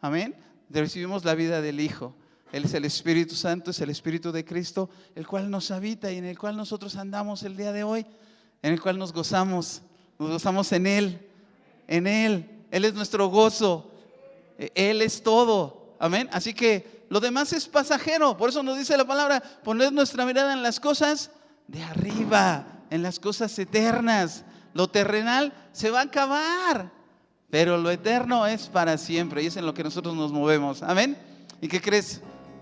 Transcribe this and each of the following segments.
Amén. Recibimos la vida del Hijo. Él es el Espíritu Santo, es el Espíritu de Cristo, el cual nos habita y en el cual nosotros andamos el día de hoy, en el cual nos gozamos en Él, en Él. Él es nuestro gozo, Él es todo, amén. Así que lo demás es pasajero, por eso nos dice la palabra, poner nuestra mirada en las cosas de arriba, en las cosas eternas. Lo terrenal se va a acabar, pero lo eterno es para siempre y es en lo que nosotros nos movemos, amén. ¿Y qué crees?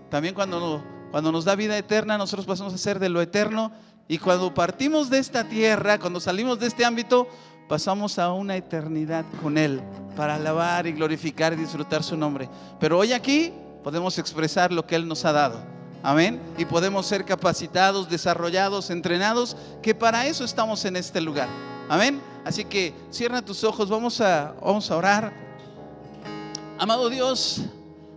También cuando nos da vida eterna, nosotros pasamos a ser de lo eterno. Y cuando partimos de esta tierra, cuando salimos de este ámbito, pasamos a una eternidad con Él para alabar y glorificar y disfrutar su nombre. Pero hoy aquí podemos expresar lo que Él nos ha dado, amén. Y podemos ser capacitados, desarrollados, entrenados, que para eso estamos en este lugar, amén. Así que cierra tus ojos, vamos a orar. Amado Dios,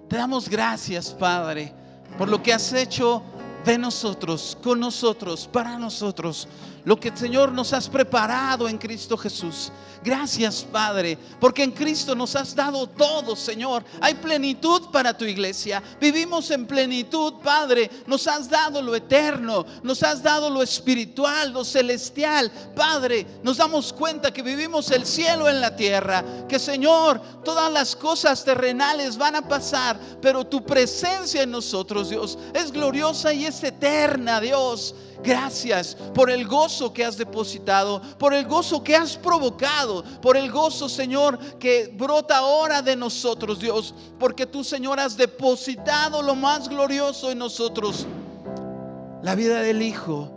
te damos gracias, Padre, por lo que has hecho de nosotros, con nosotros, para nosotros, lo que, Señor, nos has preparado en Cristo Jesús. Gracias, Padre, porque en Cristo nos has dado todo, Señor. Hay plenitud para tu iglesia. Vivimos en plenitud, Padre. Nos has dado lo eterno, nos has dado lo espiritual, lo celestial. Padre, nos damos cuenta que vivimos el cielo en la tierra, que, Señor, todas las cosas terrenales van a pasar, pero tu presencia en nosotros, Dios, es gloriosa y es eterna, Dios. Gracias por el gozo que has depositado, por el gozo que has provocado, por el gozo, Señor, que brota ahora de nosotros, Dios, porque tú, Señor, has depositado lo más glorioso en nosotros, la vida del Hijo,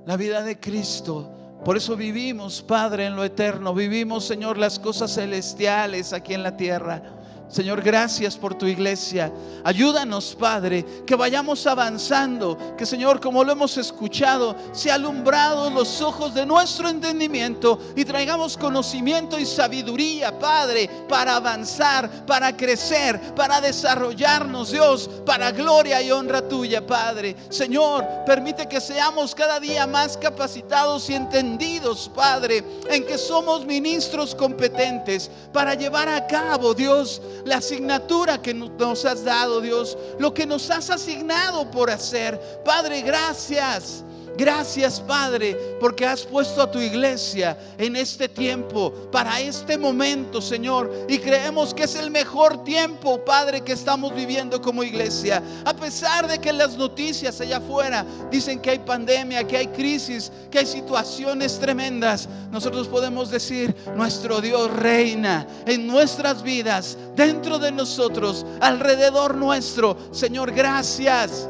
la vida de Cristo. Por eso vivimos, Padre, en lo eterno. Vivimos, Señor, las cosas celestiales aquí en la tierra. Señor, gracias por tu iglesia. Ayúdanos, Padre, que vayamos avanzando, que, Señor, como lo hemos escuchado, sea alumbrado los ojos de nuestro entendimiento y traigamos conocimiento y sabiduría, Padre, para avanzar, para crecer, para desarrollarnos, Dios, para gloria y honra tuya, Padre. Señor, permite que seamos cada día más capacitados y entendidos, Padre, en que somos ministros competentes para llevar a cabo, Dios, la asignatura que nos has dado, Dios, lo que nos has asignado por hacer. Padre, gracias. Gracias, Padre, porque has puesto a tu iglesia en este tiempo, para este momento, Señor, y creemos que es el mejor tiempo, Padre, que estamos viviendo como iglesia. A pesar de que las noticias allá afuera dicen que hay pandemia, que hay crisis, que hay situaciones tremendas, nosotros podemos decir: nuestro Dios reina en nuestras vidas, dentro de nosotros, alrededor nuestro. Señor, gracias,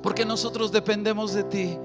porque nosotros dependemos de ti.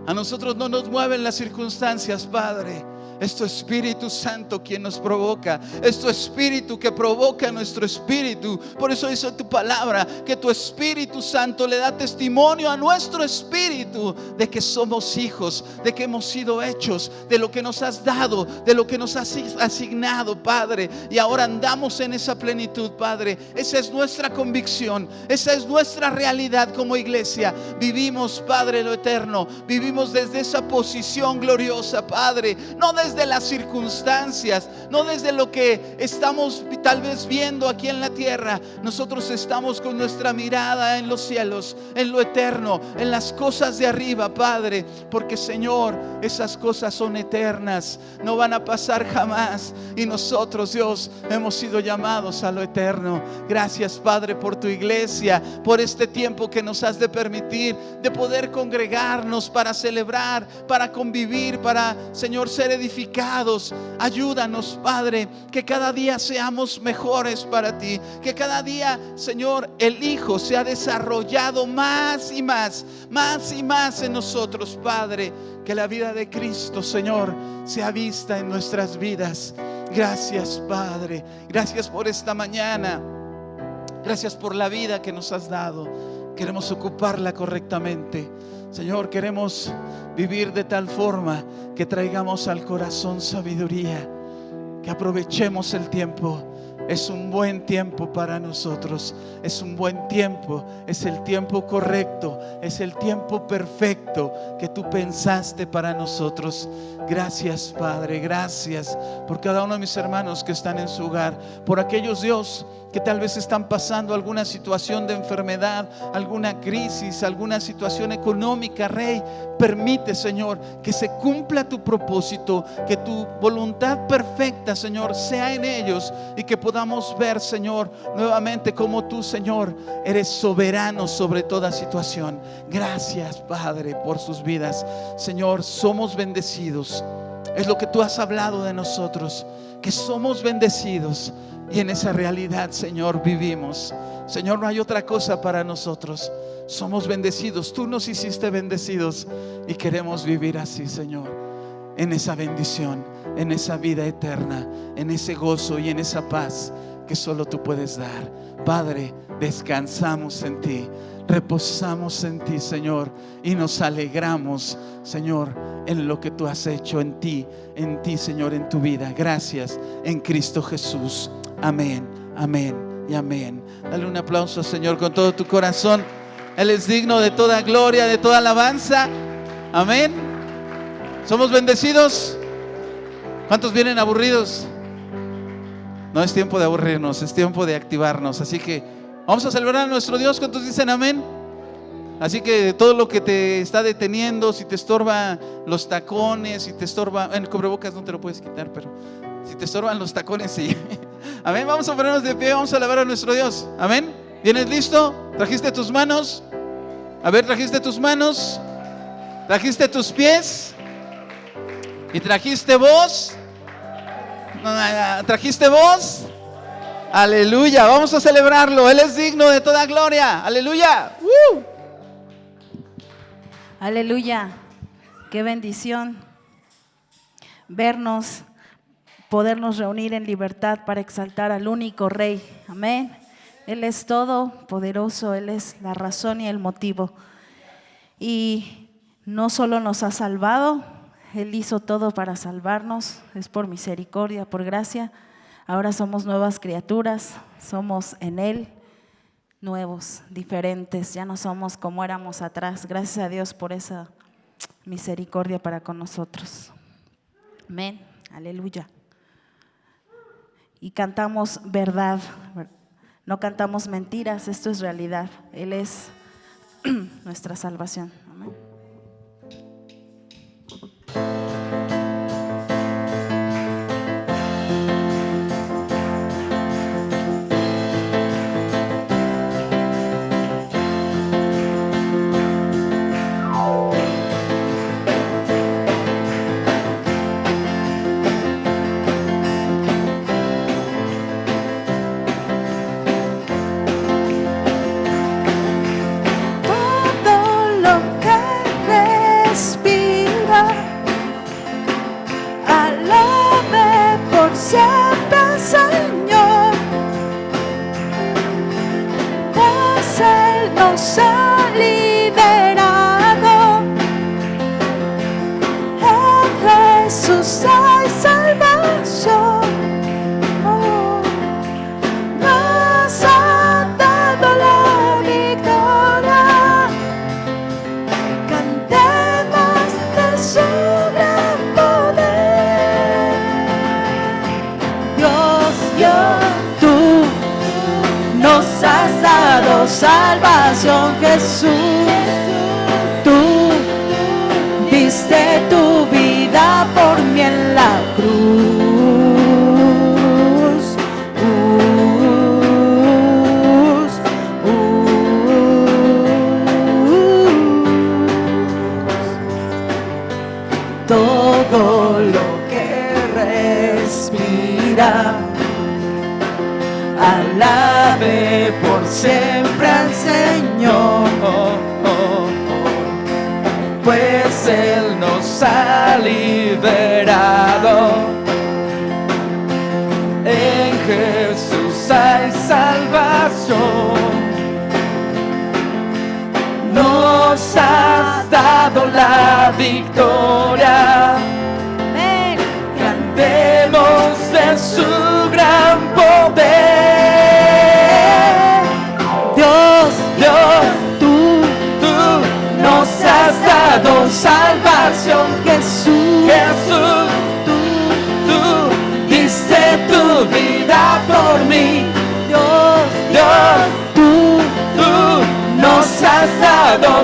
A nosotros no nos mueven las circunstancias, Padre. Es tu Espíritu Santo quien nos provoca. Es tu Espíritu que provoca nuestro espíritu. Por eso dice tu palabra que tu Espíritu Santo le da testimonio a nuestro espíritu de que somos hijos, de que hemos sido hechos, de lo que nos has dado, de lo que nos has asignado, Padre. Y ahora andamos en esa plenitud, Padre. Esa es nuestra convicción, esa es nuestra realidad como iglesia. Vivimos, Padre, lo eterno. Vivimos desde esa posición gloriosa, Padre. No desde las circunstancias, no desde lo que estamos tal vez viendo aquí en la tierra. Nosotros estamos con nuestra mirada en los cielos, en lo eterno, en las cosas de arriba, Padre, porque, Señor, esas cosas son eternas, no van a pasar jamás, y nosotros, Dios, hemos sido llamados a lo eterno. Gracias, Padre, por tu iglesia, por este tiempo que nos has de permitir de poder congregarnos para celebrar, para convivir, para, Señor, ser edificados. Ayúdanos, Padre, que cada día seamos mejores para ti, que cada día, Señor, el Hijo se ha desarrollado más y más en nosotros, Padre. Que la vida de Cristo, Señor, sea vista en nuestras vidas. Gracias, Padre. Gracias por esta mañana. Gracias por la vida que nos has dado. Queremos ocuparla correctamente. Señor, queremos vivir de tal forma que traigamos al corazón sabiduría, que aprovechemos el tiempo. Es un buen tiempo para nosotros, es un buen tiempo, es el tiempo correcto, es el tiempo perfecto que tú pensaste para nosotros. Gracias, Padre, gracias por cada uno de mis hermanos que están en su hogar, por aquellos, Dios, que tal vez están pasando alguna situación de enfermedad, alguna crisis, alguna situación económica. Rey, permite, Señor, que se cumpla tu propósito, que tu voluntad perfecta, Señor, sea en ellos, y que podamos ver, Señor, nuevamente como tú, Señor, eres soberano sobre toda situación. Gracias, Padre, por sus vidas. Señor, somos bendecidos. Es lo que tú has hablado de nosotros, que somos bendecidos, y en esa realidad, Señor, vivimos. Señor, no hay otra cosa para nosotros. Somos bendecidos. Tú nos hiciste bendecidos y queremos vivir así, Señor, en esa bendición, en esa vida eterna, en ese gozo y en esa paz que solo tú puedes dar. Padre, descansamos en ti, reposamos en ti, Señor, y nos alegramos, Señor, en lo que tú has hecho en ti, Señor, en tu vida. Gracias, en Cristo Jesús. Amén, amén y amén. Dale un aplauso, Señor, con todo tu corazón. Él es digno de toda gloria, de toda alabanza. Amén. ¿Somos bendecidos? ¿Cuántos vienen aburridos? No es tiempo de aburrirnos, es tiempo de activarnos. Así que vamos a celebrar a nuestro Dios. ¿Cuántos dicen amén? Así que todo lo que te está deteniendo, si te estorba los tacones, si te estorba, el cubrebocas no te lo puedes quitar, pero si te estorban los tacones, sí. Amén. Vamos a ponernos de pie, vamos a alabar a nuestro Dios. Amén. ¿Vienes listo? ¿Trajiste tus manos? A ver, ¿trajiste tus manos? ¿Trajiste tus pies? ¿Y trajiste voz? ¿Trajiste voz? Aleluya, vamos a celebrarlo. Él es digno de toda gloria. Aleluya. Aleluya. Qué bendición vernos, podernos reunir en libertad para exaltar al único Rey. Amén. Él es todopoderoso, Él es la razón y el motivo. Y no solo nos ha salvado, Él hizo todo para salvarnos. Es por misericordia, por gracia. Ahora somos nuevas criaturas, somos en Él nuevos, diferentes. Ya no somos como éramos atrás. Gracias a Dios por esa misericordia para con nosotros. Amén. Aleluya. Y cantamos verdad. No cantamos mentiras, esto es realidad. Él es nuestra salvación. Amén. Siempre, Señor, pues Él nos ha liberado. En Jesús hay salvación. Nos ha dado la victoria. Cantemos de su gran poder. Tú nos has dado salvación, Jesús. Tú diste tu vida por mí en la cruz. Todo lo que respira alabe por siempre al Señor, pues Él nos ha liberado. En Jesús hay salvación. Nos has dado la victoria. Cantemos de su gran poder. Dios, tú nos has dado salvación, Jesús.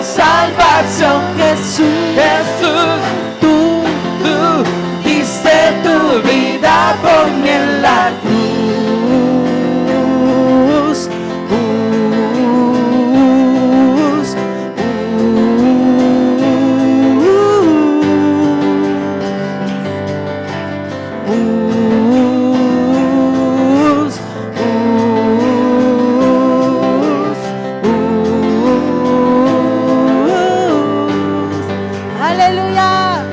salvación. Jesús, Jesús, tú tú diste tu vida por mí en la cruz. aleluya.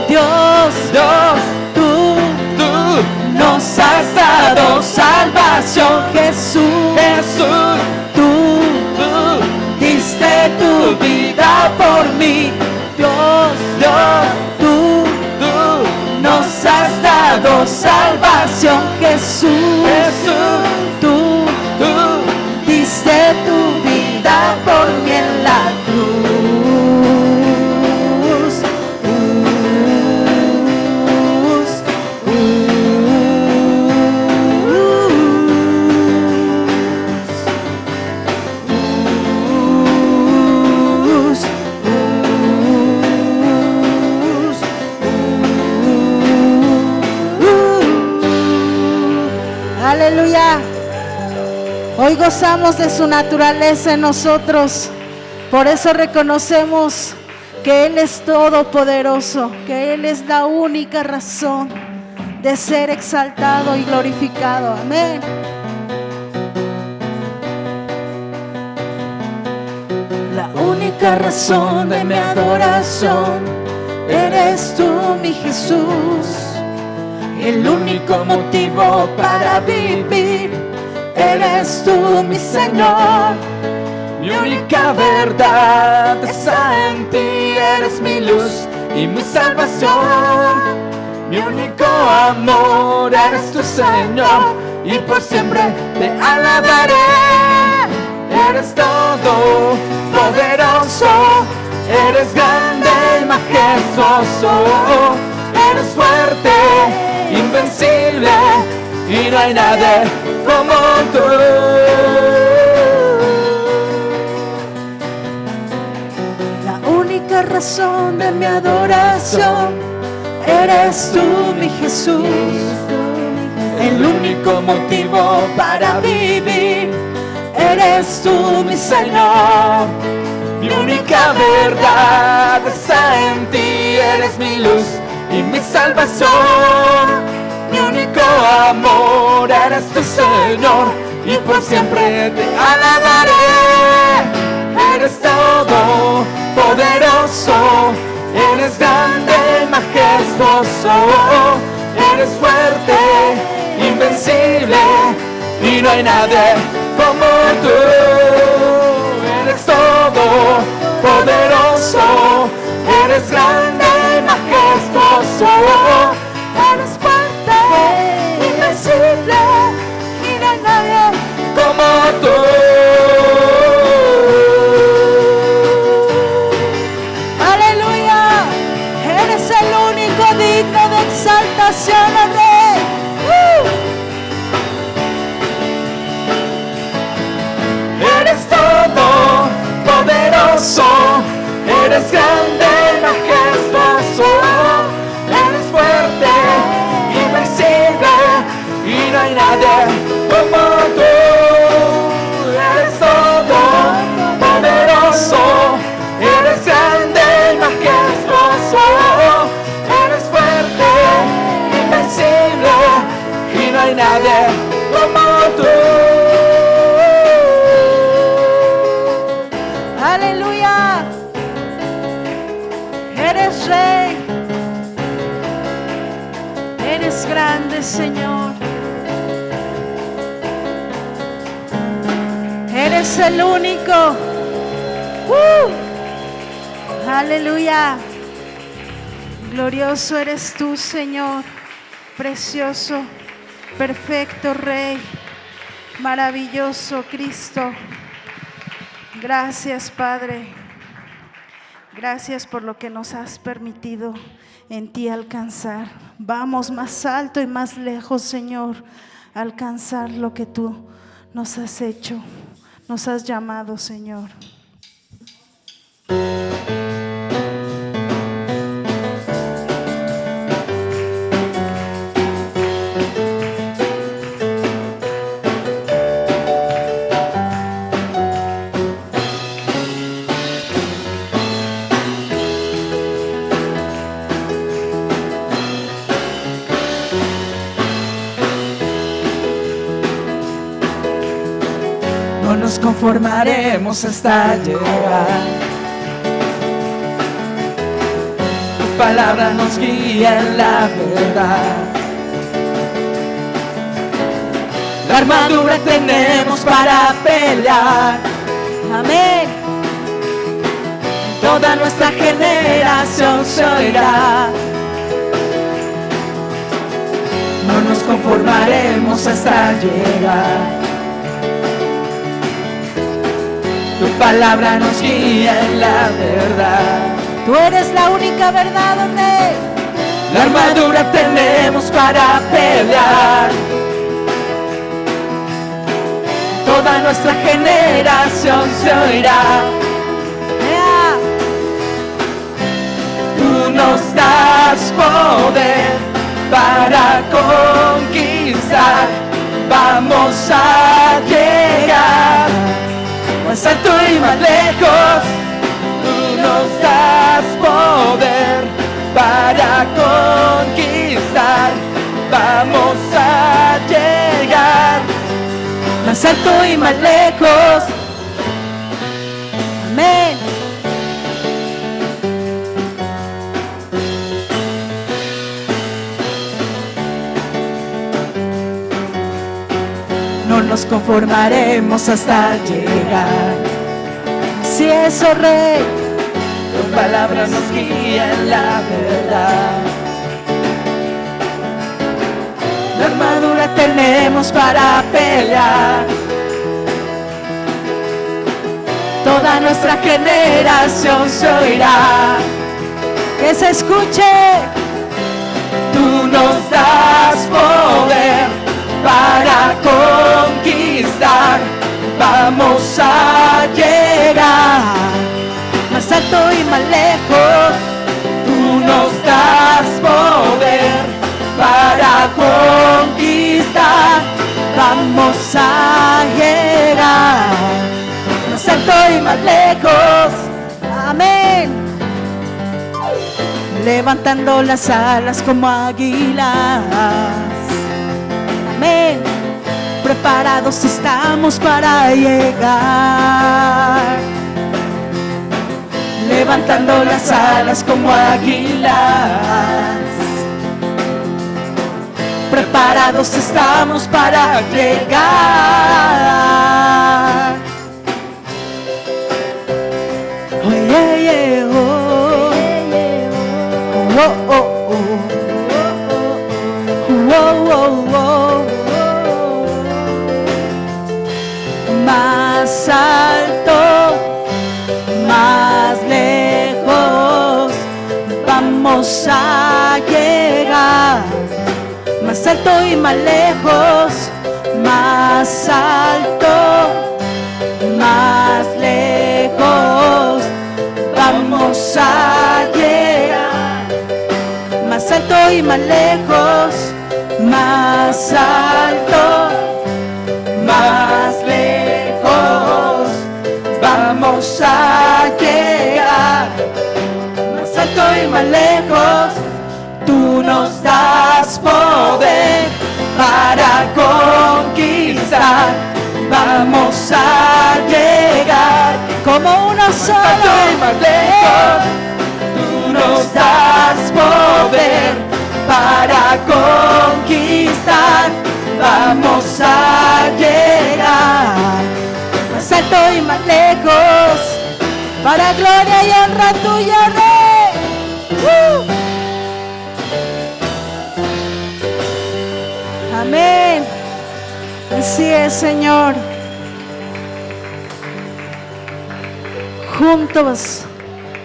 Dios, Dios, tú tú nos has dado salvación. Jesús, Jesús, tú tú diste tu vida por mí. Dios, Dios, tú tú nos has dado salvación. Jesús, Jesús, tú tú diste tu vida por mí en la cruz. Aleluya. Hoy gozamos de su naturaleza en nosotros. Por eso reconocemos que Él es todopoderoso, que Él es la única razón de ser exaltado y glorificado. Amén. La única razón de mi adoración eres tú, mi Jesús. El único motivo para vivir eres tú, mi Señor. Mi única verdad está en ti, eres mi luz y mi salvación. Mi único amor eres tu Señor y por siempre te alabaré. Eres todo poderoso, eres grande y majestuoso, eres fuerte, invencible y no hay nadie como tú. La única razón de mi adoración eres tú, mi Jesús. El único motivo para vivir eres tú, mi Señor. Mi única verdad está en ti, eres mi luz y mi salvación. Mi único amor eres tu Señor y por siempre te alabaré. Eres todo poderoso, eres grande y majestuoso, eres fuerte, invencible y no hay nadie como tú. Eres todo poderoso, eres grande y majestuoso, Eres fuerte, invencible y no hay nadie. como tú. Aleluya. Eres el único digno de exaltación, oh Rey. Eres todo poderoso, eres grande y majestuoso, eres fuerte, invencible y no hay nadie como tú. Eres todo poderoso, eres grande y majestuoso, eres fuerte, invencible y no hay nadie como tú. Aleluya. Eres Rey. Eres grande, Señor. Eres el único. Aleluya. Glorioso eres tú, Señor, precioso, perfecto Rey, maravilloso Cristo. Gracias, Padre. Gracias por lo que nos has permitido en ti alcanzar. Vamos más alto y más lejos, Señor, a alcanzar lo que tú nos has hecho, nos has llamado, Señor. No nos conformaremos hasta llegar. Tu palabra nos guía en la verdad. La armadura tenemos para pelear. Amén. Toda nuestra generación se oirá. No nos conformaremos hasta llegar. Tu palabra nos guía en la verdad. Tú eres la única verdad, oh Rey. La armadura tenemos para pelear. Toda nuestra generación se oirá. Tú nos das poder para conquistar. Vamos a llegar más alto y más lejos. Tú nos das poder para conquistar. Vamos a llegar más alto y más lejos. Amén. No nos conformaremos hasta llegar. Así es, oh Rey. Tu palabra nos guía en la verdad. La armadura tenemos para pelear. Toda nuestra generación se oirá. Que se escuche. Tú nos das poder para conquistar. Vamos a llegar más alto y más lejos. Tú nos das poder para conquistar. Vamos a llegar más alto y más lejos. Amén. Levantando las alas como águilas. Amén. Preparados estamos para llegar. Levantando las alas como águilas. Preparados estamos para llegar. Oh, yeah, yeah, oh. Oh, oh, oh. Oh, oh, oh. Más alto, más lejos, vamos a llegar. Más alto y más lejos, más alto, más lejos, vamos a llegar. Más alto y más lejos, más alto, más lejos, vamos a llegar. Más alto y más lejos, tú nos das poder para conquistar. Vamos a llegar Como uno más alto y solo. más lejos. Tú nos das poder para conquistar. Vamos a llegar más alto y más lejos. Para gloria y honra tuya, Rey. Así es, Señor. Juntos,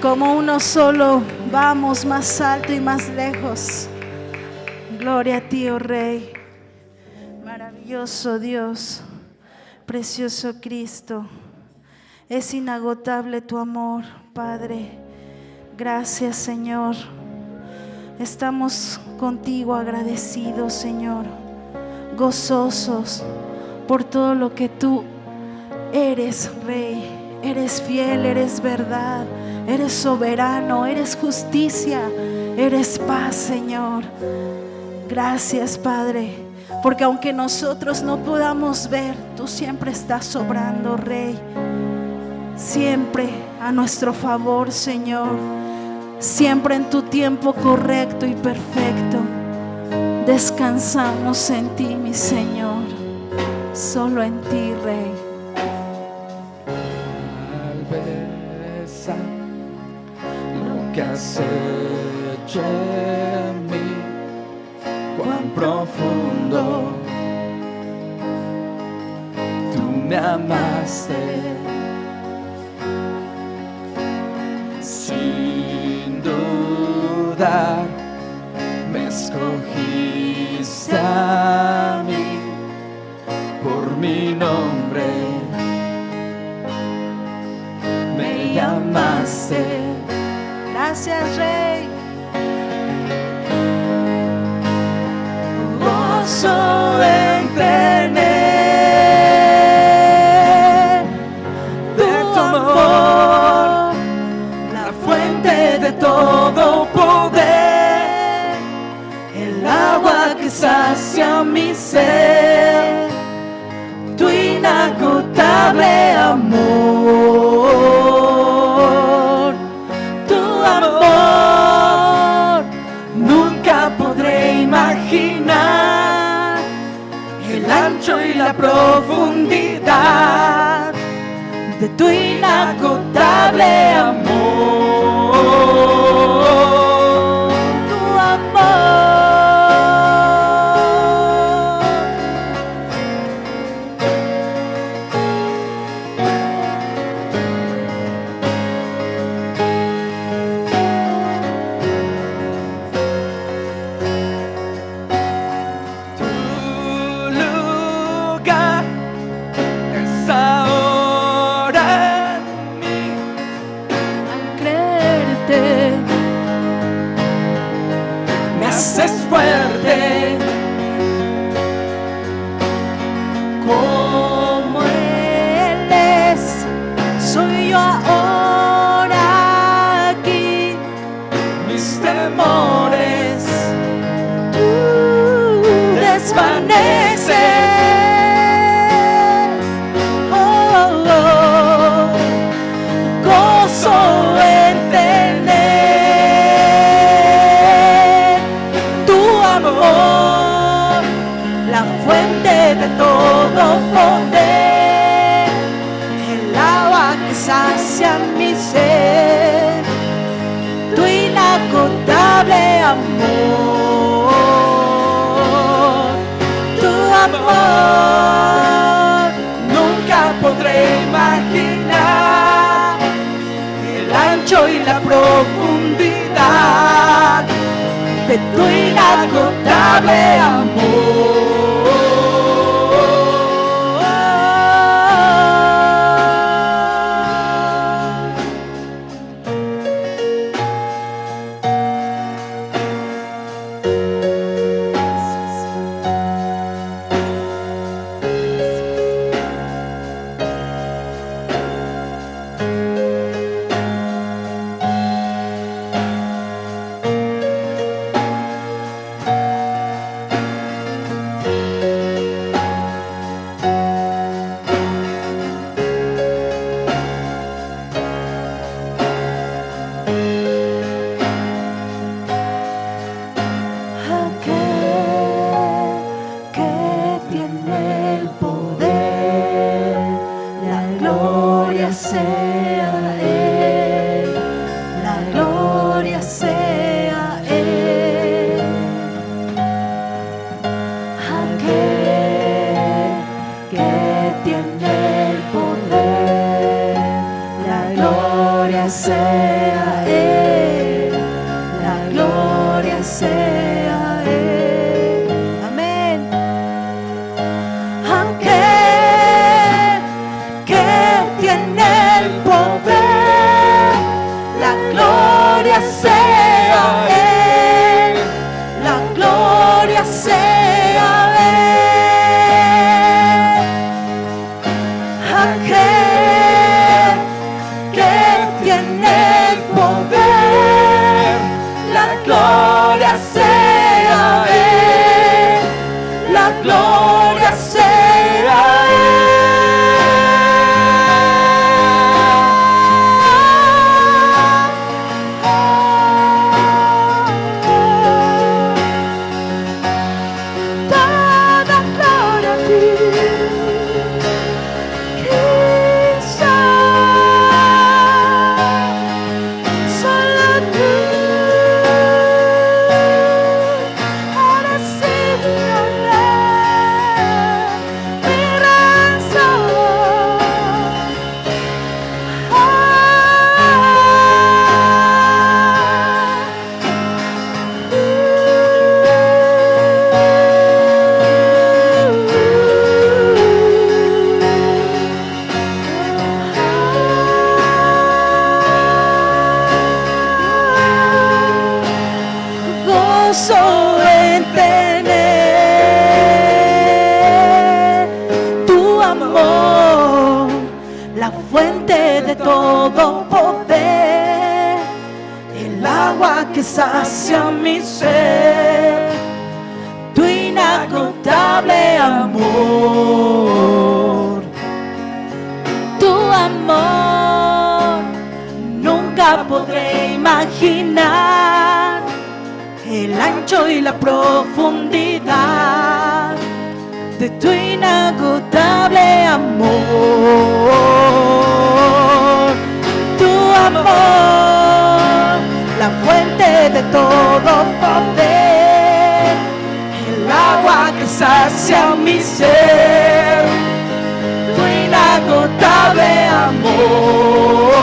como uno solo, vamos más alto y más lejos. Gloria a ti, oh Rey. Maravilloso Dios, precioso Cristo. Es inagotable tu amor, Padre. Gracias, Señor. Estamos contigo agradecidos, Señor, gozosos por todo lo que tú eres, Rey. Eres fiel, eres verdad, eres soberano, eres justicia, eres paz, Señor. Gracias, Padre, porque aunque nosotros no podamos ver, tú siempre estás obrando, Rey. Siempre a nuestro favor, Señor. Siempre en tu tiempo correcto y perfecto. Descansamos en ti, mi Señor. Solo en ti, Rey. Salveza, lo que has hecho en mí, cuán profundo tú me amaste. Sin dudar me escogiste a mí por mi nombre, me llamaste. Gracias, Rey. Gozo en tener de tu amor, la fuente de todo poder, el agua que sacia mi sed, tu inagotable amor, tu amor. Nunca podré imaginar el ancho y la profundidad de tu inagotable amor, tu amor. Tu lugar es ahora en mí. Al creerte, Me haces fuerte como Él es, soy yo ahora aquí. mis temores, Tú desvaneces. Oh, oh. Gozo en tener tu amor, la fuente de todo poder, el agua que sacia mi ser, tu inagotable amor, tu amor. nunca podré imaginar el ancho y la profundidad de tu inagotable amor. gloria sea a Él, la gloria sea a Él. Amén. Aquel que tiene el poder, la gloria sea a Él, la gloria sea a Él. Aquel que tiene el poder, la gloria sea a Él, la gloria sea a Él. Toda gloria a ti, Cristo, solo tú eres digno de mi razón. Gozo en tener tu amor, la fuente de todo poder, el agua que sacia mi ser, tu inagotable amor. Tu amor nunca podré imaginar el ancho y la profundidad de tu inagotable amor. Tu amor, la fuente de todo poder, el agua que sacia mi ser, tu inagotable amor.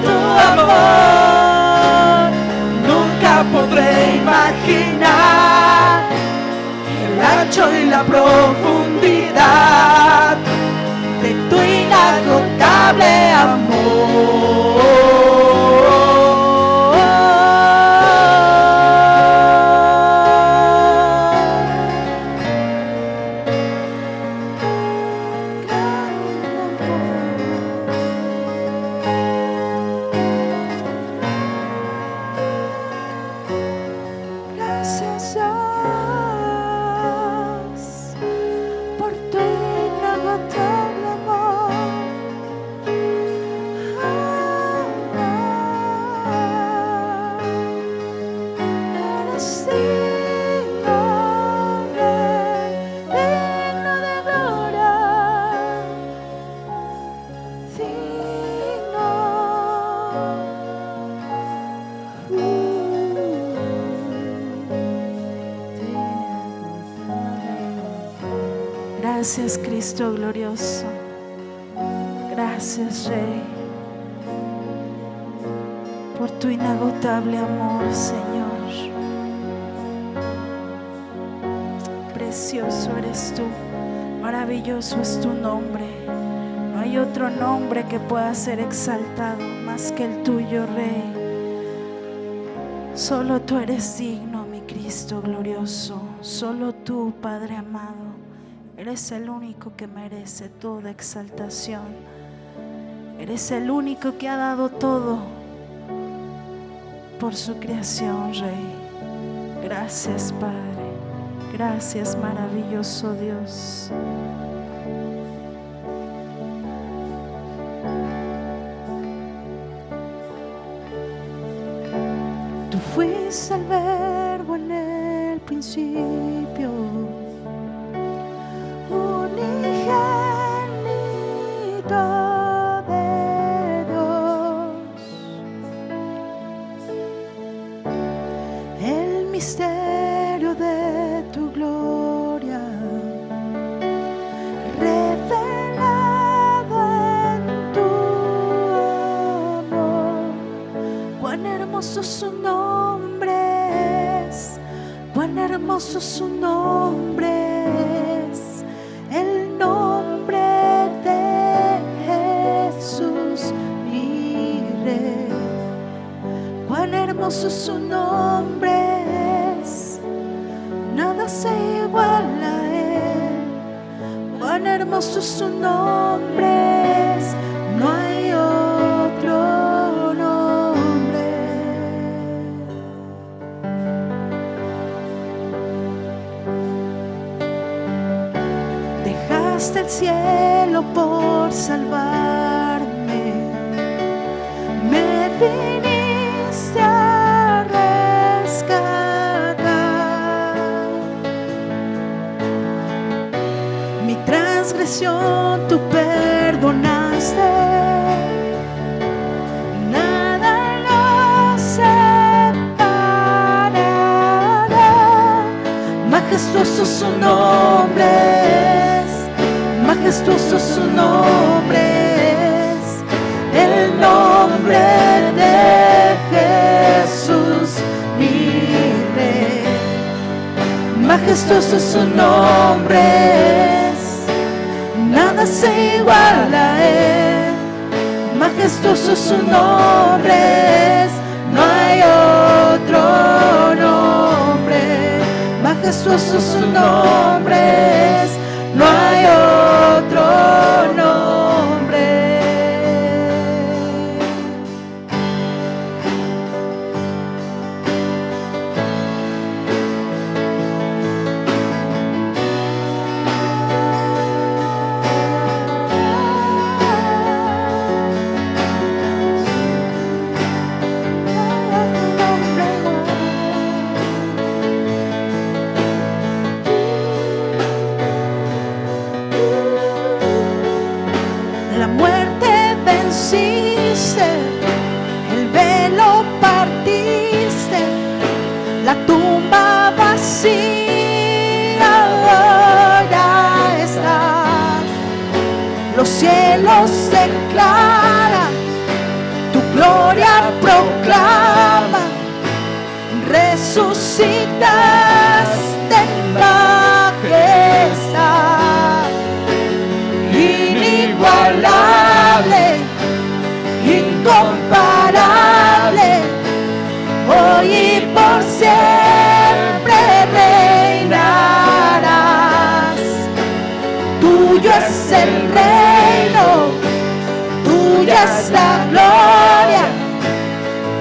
Tu amor nunca podré imaginar el ancho y la profundidad de tu inagotable Gracias Dios por tu inagotable amor. Eres digno de gloria, Gracias Cristo glorioso, gracias Rey, por tu inagotable amor, Señor. Precioso eres tú, maravilloso es tu nombre. No hay otro nombre que pueda ser exaltado más que el tuyo, Rey. Solo tú eres digno, mi Cristo glorioso. Solo tú, Padre amado, eres el único que merece toda exaltación. Eres el único que ha dado todo por su creación, Rey. Gracias, Padre. Gracias, maravilloso Dios. Tú fuiste el verbo en el principio, unigénito de Dios. El misterio de tu gloria, revelado en tu hermoso su nombre es, el nombre de Jesús, mi Rey. Cuán hermoso su nombre es, nada se iguala a él. Cuán hermoso su nombre es, no hay otro nombre. Dejaste el cielo por salvarme, me viniste a rescatar. Mi transgresión tú perdonaste, nada nos separará. Majestuoso su nombre es, majestuoso su nombre es, el nombre de Jesús, mi Rey. Majestuoso su nombre es, nada se iguala a él. Majestuoso su nombre es, no hay otro nombre. Majestuoso su nombre es, no hay otro nombre. La muerte venciste, el velo partiste, la tumba vacía ahora está. Los cielos declaran, tu gloria proclama, resucitaste en majestad. Inigualable, incomparable, hoy y por siempre reinarás. Tuyo es el reino, tuya es la gloria,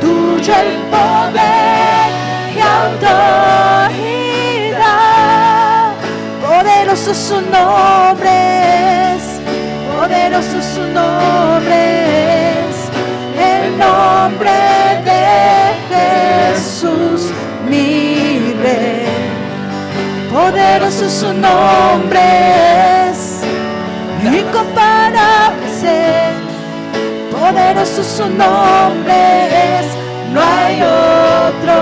tuyo el poder y autoridad. Poderoso su nombre es, poderoso su nombre es, el nombre de Jesús, mi Rey. Poderoso su nombre es, incomparable es él. Poderoso su nombre es, no hay otro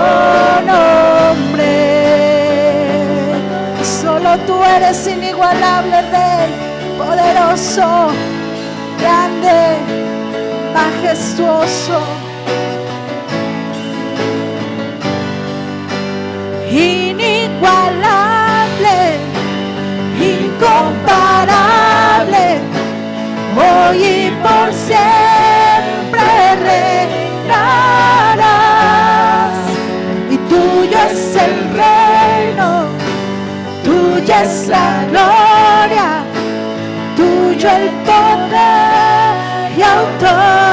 nombre. Solo tú eres inigualable, Rey. Poderoso, grande, majestuoso, inigualable, incomparable, hoy y por siempre reinarás. Y tuyo es el reino, tuya es la gloria, tuyo el poder y autoridad.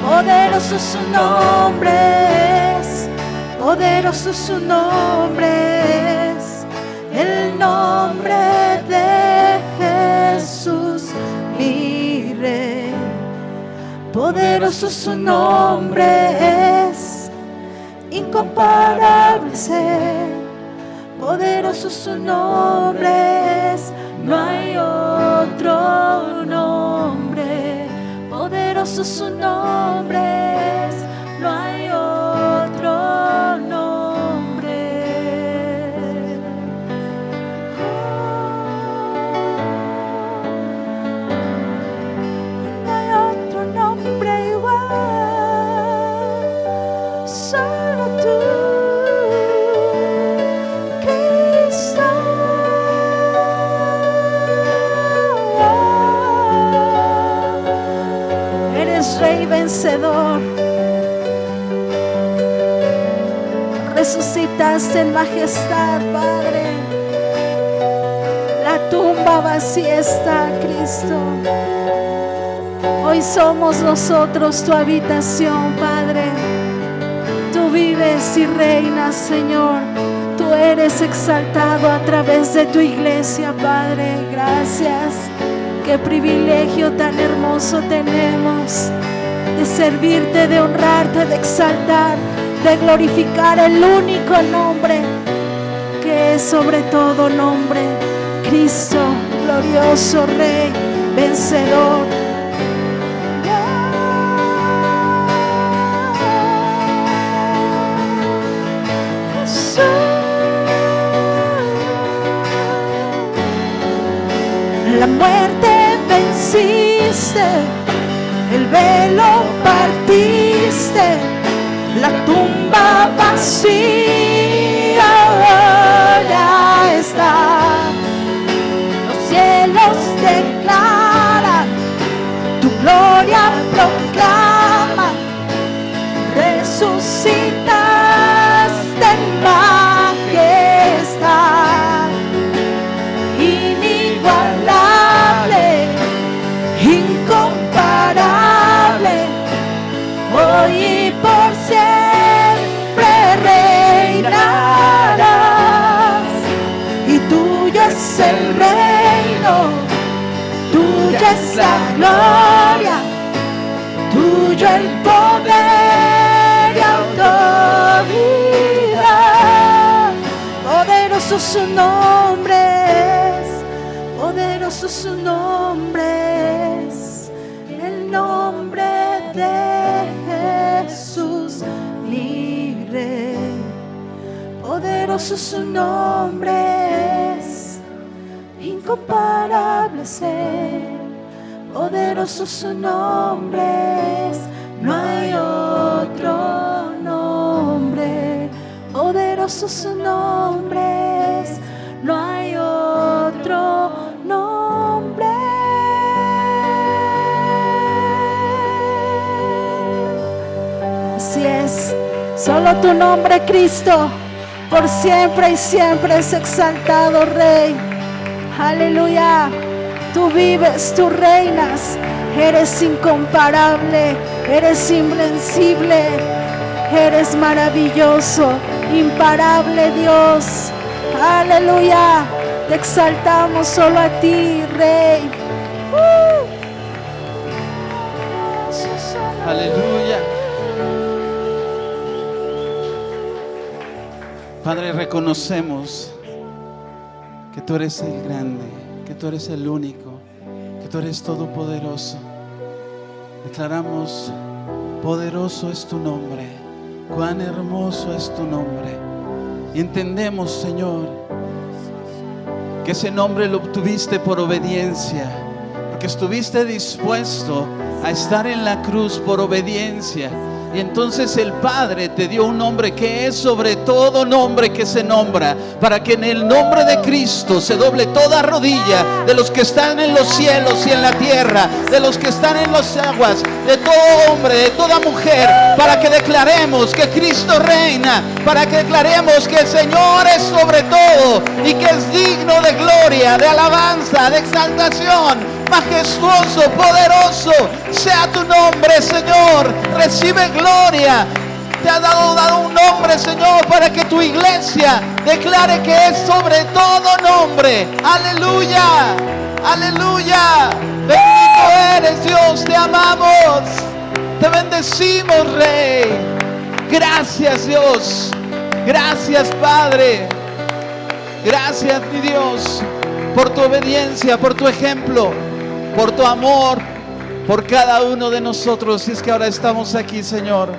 Poderoso su nombre es, poderoso su nombre es, el nombre de Jesús, mi Rey. Poderoso su nombre es, incomparable es él. Poderoso su nombre es, no hay otro nombre. Poderoso su nombre es, no hay otro nombre. No hay otro nombre igual, solo tú. eres Rey vencedor. Resucitaste en majestad, Padre. La tumba vacía está, Cristo. Hoy somos nosotros tu habitación, Padre. Tú vives y reinas, Señor. Tú eres exaltado a través de tu iglesia, Padre. Gracias. Qué privilegio tan hermoso tenemos de servirte, de honrarte, de exaltar, de glorificar el único nombre que es sobre todo nombre. Cristo, glorioso Rey, vencedor. La muerte venciste, el velo partiste, la tumba vacía ya está. Los cielos declaran, tu gloria proclama, resucitaste en majestad, inigualable, incomparable, hoy y por siempre reinarás, y tuyo es el reino, tuya es la gloria, tuyo el poder y autoridad. Poderoso su nombre es, poderoso su nombre es, el nombre de Jesús mi Rey. Poderoso su nombre es, incomparable es Él. Poderoso su nombre es, no hay otro nombre. Poderoso su nombre es, no hay otro nombre. Así es, solo tu nombre, Cristo, por siempre y siempre es exaltado, Rey. Aleluya. Tú vives, tú reinas, eres incomparable, eres invencible, eres maravilloso, imparable Dios. Aleluya, te exaltamos solo a ti, Rey. Aleluya. Padre, reconocemos que tú eres el grande, que tú eres el único, que tú eres todopoderoso. Declaramos, poderoso es tu nombre, cuán hermoso es tu nombre. Y entendemos, Señor, que ese nombre lo obtuviste por obediencia, porque estuviste dispuesto a estar en la cruz por obediencia. Y entonces el Padre te dio un nombre que es sobre todo nombre que se nombra, para que en el nombre de Cristo se doble toda rodilla de los que están en los cielos y en la tierra, de los que están en las aguas, de todo hombre, de toda mujer, para que declaremos que Cristo reina, para que declaremos que el Señor es sobre todo y que es digno de gloria, de alabanza, de exaltación. Majestuoso, poderoso sea tu nombre, Señor. Recibe gloria. Te ha dado un nombre, Señor, para que tu iglesia declare que es sobre todo nombre. Aleluya, aleluya. Bendito eres, Dios, te amamos, te bendecimos, Rey. Gracias, Dios. Gracias, Padre. Gracias, mi Dios, por tu obediencia, por tu ejemplo, por tu amor, por cada uno de nosotros. Y es que ahora estamos aquí, Señor.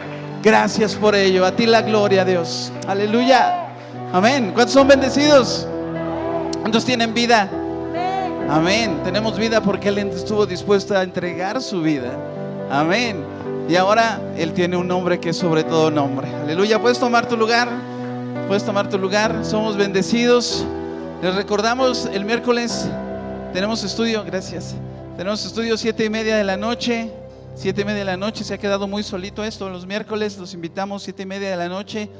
Gracias por ello. A ti la gloria, Dios. Aleluya. Amén. ¿Cuántos son bendecidos? ¿Cuántos tienen vida? Amén. Tenemos vida porque Él estuvo dispuesto a entregar su vida. Amén. Y ahora Él tiene un nombre que es sobre todo nombre. Aleluya. ¿Puedes tomar tu lugar? Puedes tomar tu lugar. Somos bendecidos. Les recordamos, el miércoles tenemos estudio. Gracias. Tenemos estudio 7:30 de la noche. 7:30 de la noche. Se ha quedado muy solito esto. Los miércoles los invitamos 7:30 de la noche.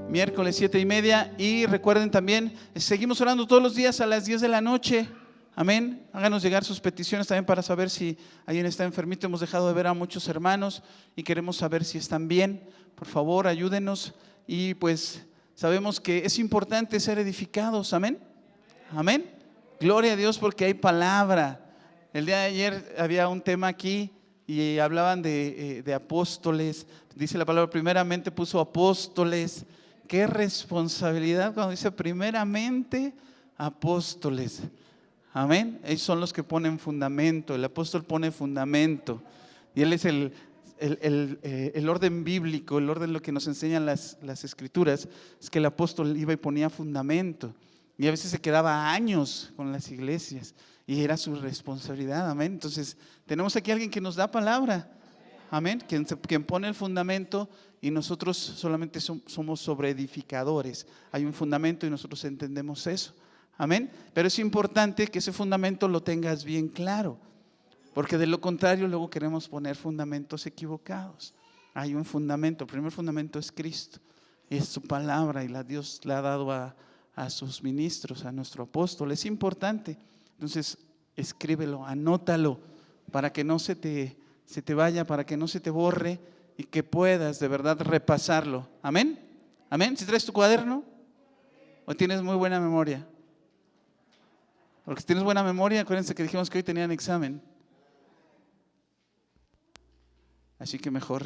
Miércoles 7:30. Y recuerden también, seguimos orando todos los días a las 10 de la noche. Amén. Háganos llegar sus peticiones también para saber si alguien está enfermito. Hemos dejado de ver a muchos hermanos y queremos saber si están bien. Por favor, ayúdenos. Y pues sabemos que es importante ser edificados. Amén. Amén. Gloria a Dios porque hay palabra. El día de ayer había un tema aquí y hablaban de apóstoles. Dice la palabra, primeramente puso apóstoles. Qué responsabilidad cuando dice primeramente apóstoles. Amén. Ellos son los que ponen fundamento. El apóstol pone fundamento. Y él es el orden bíblico, el orden lo que nos enseñan las escrituras. Es que el apóstol iba y ponía fundamento. Y a veces se quedaba años con las iglesias. Y era su responsabilidad. Amén. Entonces tenemos aquí a alguien que nos da palabra. Amén. Quien pone el fundamento y nosotros solamente somos sobreedificadores. Hay un fundamento y nosotros entendemos eso. Amén. Pero es importante que ese fundamento lo tengas bien claro, porque de lo contrario luego queremos poner fundamentos equivocados. Hay un fundamento, el primer fundamento es Cristo, es su palabra y Dios la ha dado a sus ministros, a nuestro apóstol. Es importante. Entonces escríbelo, anótalo para que no se te vaya, para que no se te borre y que puedas de verdad repasarlo. Amén. Amén. ¿Si traes tu cuaderno o tienes muy buena memoria? Porque si tienes buena memoria, acuérdense que dijimos que hoy tenían examen. Así que mejor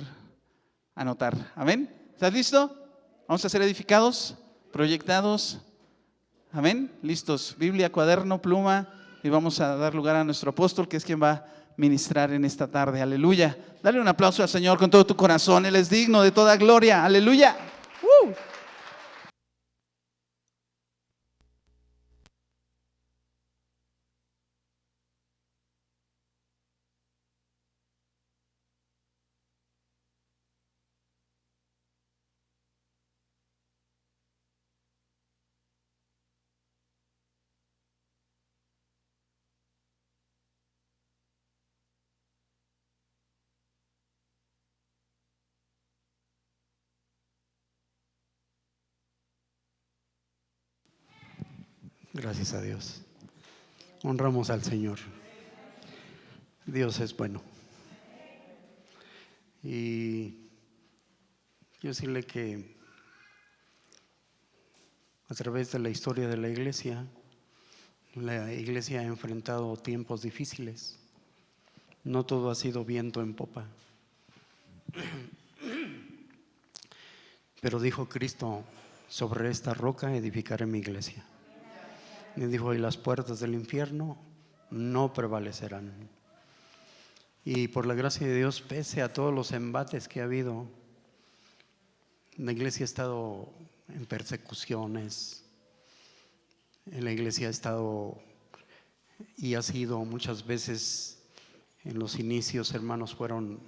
anotar. Amén. ¿Estás listo? Vamos a ser edificados, proyectados. Amén. Listos. Biblia, cuaderno, pluma. Y vamos a dar lugar a nuestro apóstol, que es quien va a ministrar en esta tarde. Aleluya. Dale un aplauso al Señor con todo tu corazón. Él es digno de toda gloria. Aleluya. Gracias a Dios. Honramos al Señor. Dios es bueno. Y yo decirle que a través de la historia de la iglesia ha enfrentado tiempos difíciles. No todo ha sido viento en popa. Pero dijo Cristo, sobre esta roca edificaré mi iglesia. Y dijo, y las puertas del infierno no prevalecerán. Y por la gracia de Dios, pese a todos los embates que ha habido, la iglesia ha estado en persecuciones. La iglesia ha estado y ha sido muchas veces, en los inicios, hermanos, fueron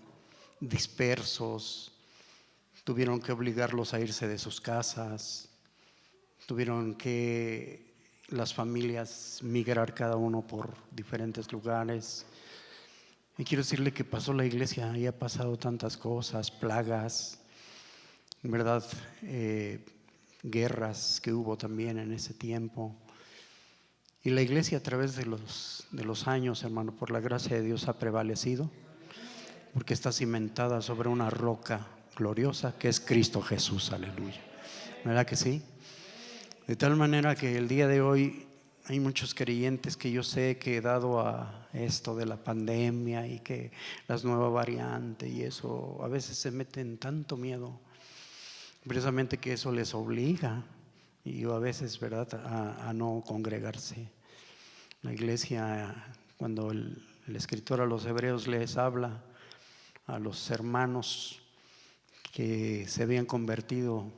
dispersos. Tuvieron que obligarlos a irse de sus casas. Tuvieron que las familias migrar cada uno por diferentes lugares. Y quiero decirle que pasó la iglesia y ha pasado tantas cosas, plagas, ¿verdad? Guerras que hubo también en ese tiempo. Y la iglesia a través de los años, hermano, por la gracia de Dios ha prevalecido, porque está cimentada sobre una roca gloriosa que es Cristo Jesús, aleluya. ¿Verdad que sí? De tal manera que el día de hoy hay muchos creyentes que yo sé que, dado a esto de la pandemia y que las nuevas variantes y eso, a veces se meten tanto miedo, precisamente que eso les obliga, y a veces, ¿verdad?, a no congregarse. La iglesia, cuando el escritor a los hebreos les habla a los hermanos que se habían convertido,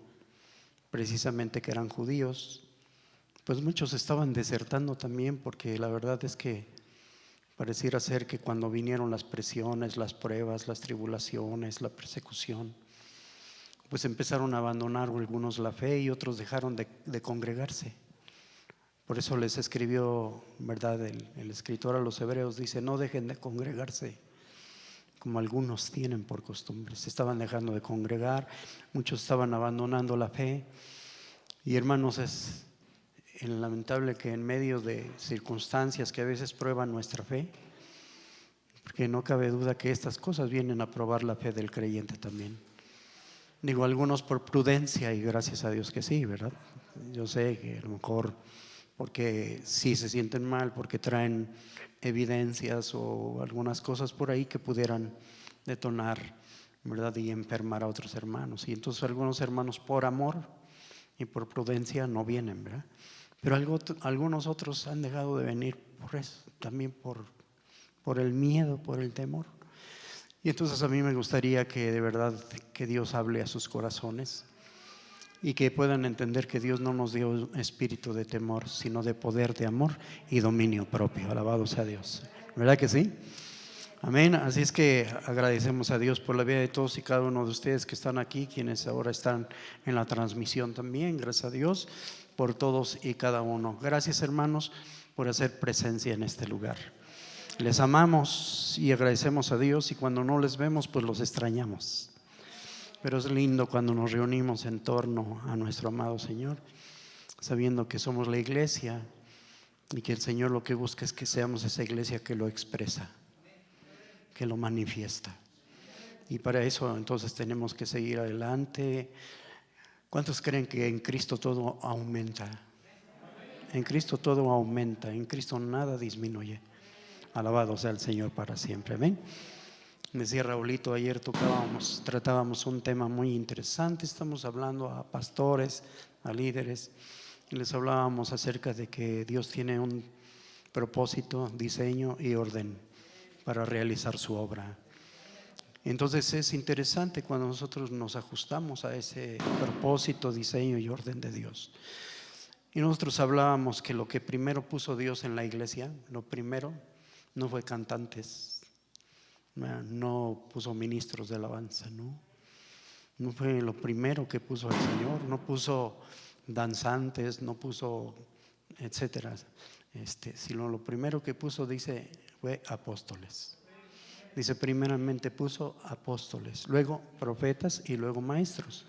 precisamente que eran judíos, pues muchos estaban desertando también, porque la verdad es que pareciera ser que cuando vinieron las presiones, las pruebas, las tribulaciones, la persecución, pues empezaron a abandonar algunos la fe y otros dejaron de congregarse. Por eso les escribió, ¿verdad?, el escritor a los hebreos, dice, no dejen de congregarse, como algunos tienen por costumbre. Se estaban dejando de congregar, muchos estaban abandonando la fe. Y hermanos, es lamentable que en medio de circunstancias que a veces prueban nuestra fe, porque no cabe duda que estas cosas vienen a probar la fe del creyente también. Digo, algunos por prudencia, y gracias a Dios que sí, ¿verdad? Yo sé que a lo mejor porque sí se sienten mal, porque traen evidencias o algunas cosas por ahí que pudieran detonar, ¿verdad? Y enfermar a otros hermanos. Y entonces algunos hermanos por amor y por prudencia no vienen, ¿verdad? Pero algunos otros han dejado de venir por eso, también por el miedo, por el temor. Y entonces a mí me gustaría que de verdad que Dios hable a sus corazones y que puedan entender que Dios no nos dio un espíritu de temor, sino de poder, de amor y dominio propio. Alabado sea Dios. ¿Verdad que sí? Amén. Así es que agradecemos a Dios por la vida de todos y cada uno de ustedes que están aquí, quienes ahora están en la transmisión también. Gracias a Dios por todos y cada uno. Gracias, hermanos, por hacer presencia en este lugar. Les amamos y agradecemos a Dios, y cuando no les vemos pues los extrañamos, pero es lindo cuando nos reunimos en torno a nuestro amado Señor, sabiendo que somos la iglesia y que el Señor lo que busca es que seamos esa iglesia que lo expresa, que lo manifiesta. Y para eso entonces tenemos que seguir adelante. ¿Cuántos creen que en Cristo todo aumenta? En Cristo todo aumenta, en Cristo nada disminuye. Alabado sea el Señor para siempre. Amén. Decía Raulito, ayer tratábamos un tema muy interesante. Estamos hablando a pastores, a líderes, y les hablábamos acerca de que Dios tiene un propósito, diseño y orden para realizar su obra. Entonces es interesante cuando nosotros nos ajustamos a ese propósito, diseño y orden de Dios. Y nosotros hablábamos que lo que primero puso Dios en la iglesia, lo primero no fue cantantes, no puso ministros de alabanza, no fue lo primero que puso el Señor, no puso danzantes, no puso etcétera, sino lo primero que puso, dice, fue apóstoles. Dice, primeramente puso apóstoles, luego profetas y luego maestros.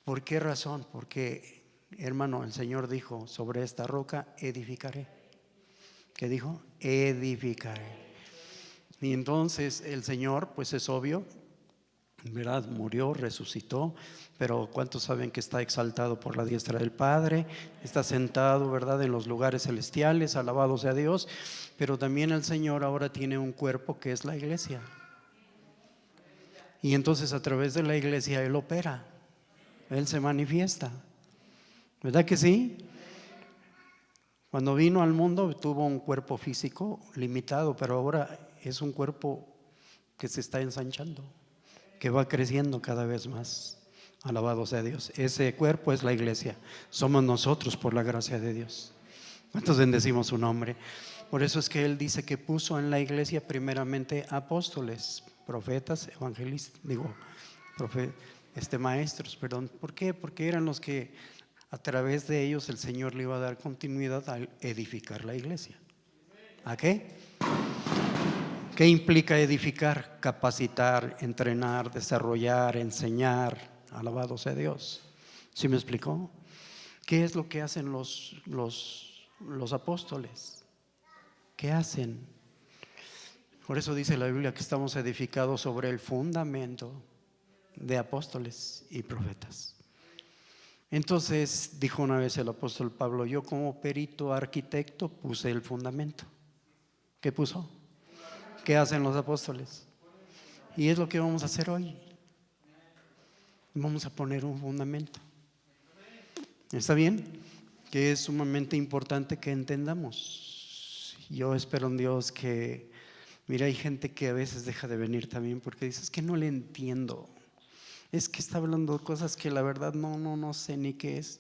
¿Por qué razón? Porque, hermano, el Señor dijo, sobre esta roca edificaré. ¿Qué dijo? Edificaré. Y entonces el Señor, pues es obvio, ¿verdad? Murió, resucitó, pero ¿cuántos saben que está exaltado por la diestra del Padre? Está sentado, ¿verdad?, en los lugares celestiales, alabado sea Dios. Pero también el Señor ahora tiene un cuerpo que es la iglesia. Y entonces a través de la iglesia Él opera, Él se manifiesta. ¿Verdad que sí? Cuando vino al mundo tuvo un cuerpo físico limitado, pero ahora es un cuerpo que se está ensanchando, que va creciendo cada vez más. Alabado sea Dios. Ese cuerpo es la iglesia. Somos nosotros por la gracia de Dios. ¿Cuántos bendecimos su nombre? Por eso es que Él dice que puso en la iglesia primeramente apóstoles, profetas, evangelistas, maestros, perdón. ¿Por qué? Porque eran los que a través de ellos el Señor le iba a dar continuidad a edificar la iglesia. ¿A qué? ¿Qué implica edificar? Capacitar, entrenar, desarrollar, enseñar. Alabado sea Dios. ¿Sí me explicó? ¿Qué es lo que hacen los apóstoles? ¿Qué hacen? Por eso dice la Biblia que estamos edificados sobre el fundamento de apóstoles y profetas. Entonces dijo una vez el apóstol Pablo, yo como perito arquitecto puse el fundamento. ¿Qué puso? ¿Qué hacen los apóstoles? Y es lo que vamos a hacer hoy. Vamos a poner un fundamento. ¿Está bien? Que es sumamente importante que entendamos. Yo espero en Dios que, mira, hay gente que a veces deja de venir también porque dice, es que no le entiendo. Es que está hablando de cosas que la verdad no sé ni qué es.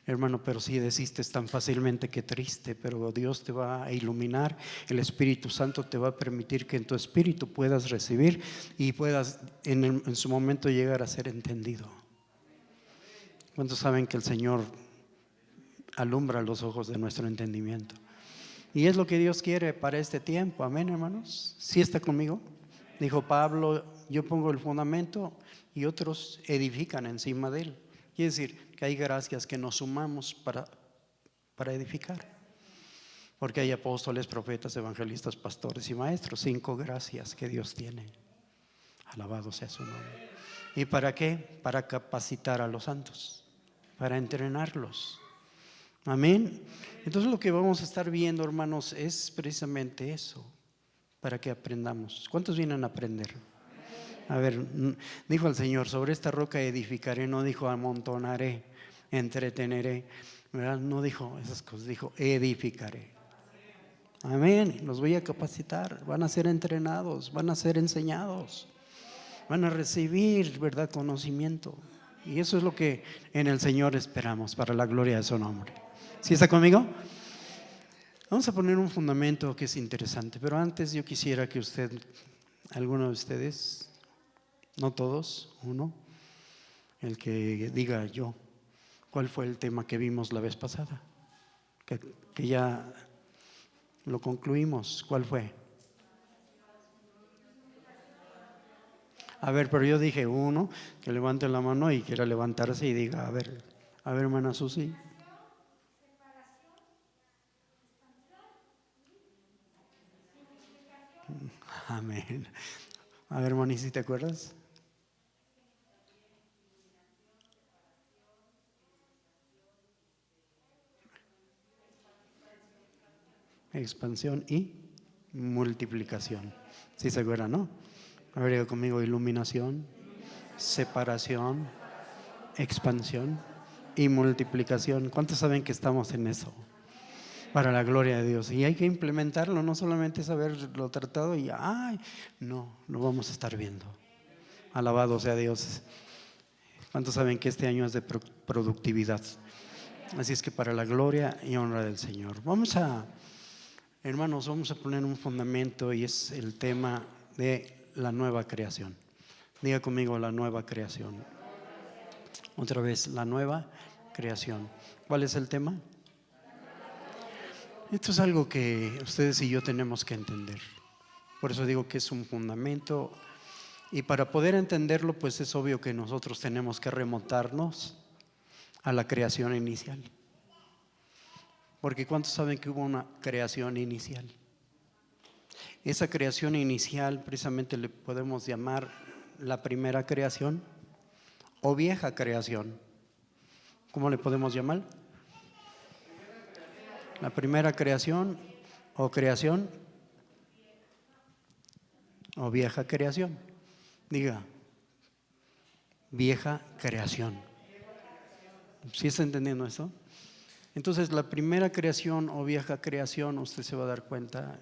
Hermano, pero si desistes tan fácilmente, qué triste, pero Dios te va a iluminar, el Espíritu Santo te va a permitir que en tu espíritu puedas recibir y puedas en su momento llegar a ser entendido. ¿Cuántos saben que el Señor alumbra los ojos de nuestro entendimiento? Y es lo que Dios quiere para este tiempo, amén, hermanos. ¿Sí está conmigo? Dijo Pablo, yo pongo el fundamento y otros edifican encima de él. Quiere decir que hay gracias que nos sumamos para edificar. Porque hay apóstoles, profetas, evangelistas, pastores y maestros. 5 gracias que Dios tiene. Alabado sea su nombre. ¿Y para qué? Para capacitar a los santos, para entrenarlos. Amén. Entonces lo que vamos a estar viendo, hermanos, es precisamente eso, para que aprendamos. ¿Cuántos vienen a aprender? A ver, dijo el Señor, sobre esta roca edificaré, no dijo amontonaré, entreteneré, ¿verdad? No dijo esas cosas, dijo edificaré. Amén, los voy a capacitar, van a ser entrenados, van a ser enseñados, van a recibir, ¿verdad?, conocimiento. Y eso es lo que en el Señor esperamos, para la gloria de su nombre. ¿Sí está conmigo? Vamos a poner un fundamento que es interesante, pero antes yo quisiera que usted, alguno de ustedes, no todos, uno, el que diga yo, ¿cuál fue el tema que vimos la vez pasada? Que ya lo concluimos. ¿Cuál fue? A ver, pero yo dije uno, que levante la mano y quiera levantarse y diga, a ver, hermana Susi. Amén. A ver, Moni, ¿si te acuerdas? Expansión y multiplicación. ¿Sí se acuerdan, no? A ver, diga conmigo, iluminación, separación, expansión y multiplicación. ¿Cuántos saben que estamos en eso? Para la gloria de Dios. Y hay que implementarlo, no solamente saberlo tratado y no, lo vamos a estar viendo. Alabado sea Dios. ¿Cuántos saben que este año es de productividad? Así es que para la gloria y honra del Señor. Hermanos, vamos a poner un fundamento y es el tema de la nueva creación. Diga conmigo, la nueva creación. Otra vez, la nueva creación. ¿Cuál es el tema? Esto es algo que ustedes y yo tenemos que entender. Por eso digo que es un fundamento. Y para poder entenderlo, pues es obvio que nosotros tenemos que remontarnos a la creación inicial. Porque ¿cuántos saben que hubo una creación inicial? Esa creación inicial precisamente le podemos llamar la primera creación o vieja creación. ¿Cómo le podemos llamar? La primera creación o creación o vieja creación. Diga, vieja creación. ¿Sí está entendiendo eso? Entonces la primera creación o vieja creación, usted se va a dar cuenta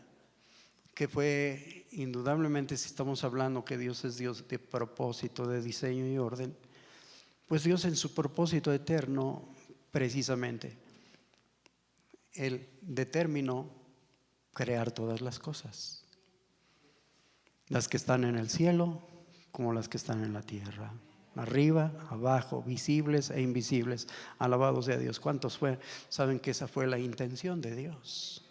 que fue indudablemente, si estamos hablando que Dios es Dios de propósito, de diseño y orden, pues Dios en su propósito eterno, precisamente, Él determinó crear todas las cosas, las que están en el cielo como las que están en la tierra, arriba, abajo, visibles e invisibles. Alabado sea Dios. ¿Cuántos saben que esa fue la intención de Dios?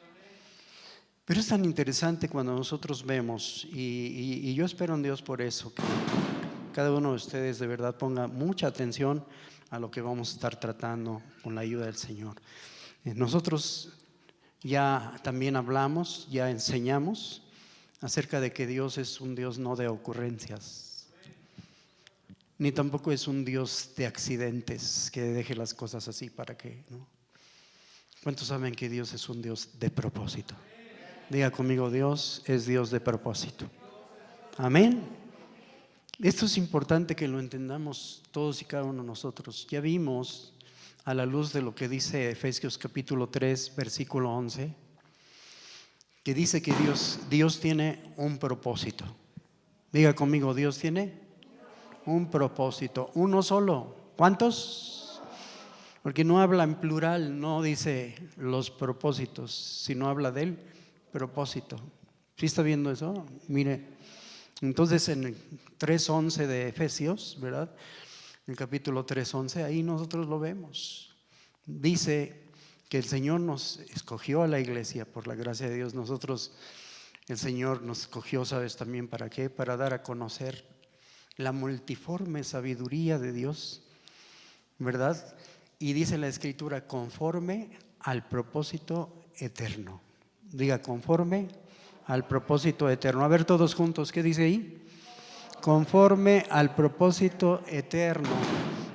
Pero es tan interesante cuando nosotros vemos, y yo espero en Dios por eso, que cada uno de ustedes de verdad ponga mucha atención a lo que vamos a estar tratando con la ayuda del Señor. Nosotros ya también hablamos, ya enseñamos acerca de que Dios es un Dios no de ocurrencias, ni tampoco es un Dios de accidentes que deje las cosas así para que, ¿no? ¿Cuántos saben que Dios es un Dios de propósito? Diga conmigo, Dios es Dios de propósito. Amén. Esto es importante que lo entendamos todos y cada uno de nosotros. Ya vimos a la luz de lo que dice Efesios capítulo 3 versículo 11, que dice que Dios tiene un propósito. Diga conmigo, Dios tiene un propósito, uno solo. ¿Cuántos? Porque no habla en plural, no dice los propósitos, sino habla del propósito. ¿Sí está viendo eso? Mire, entonces en el 3:11 de Efesios, ¿verdad? En el capítulo 3:11, ahí nosotros lo vemos. Dice que el Señor nos escogió a la iglesia por la gracia de Dios. Nosotros El Señor nos escogió, ¿sabes también para qué? Para dar a conocer la multiforme sabiduría de Dios, ¿verdad? Y dice la Escritura, conforme al propósito eterno. Diga, conforme al propósito eterno. A ver todos juntos, ¿qué dice ahí? Conforme al propósito eterno.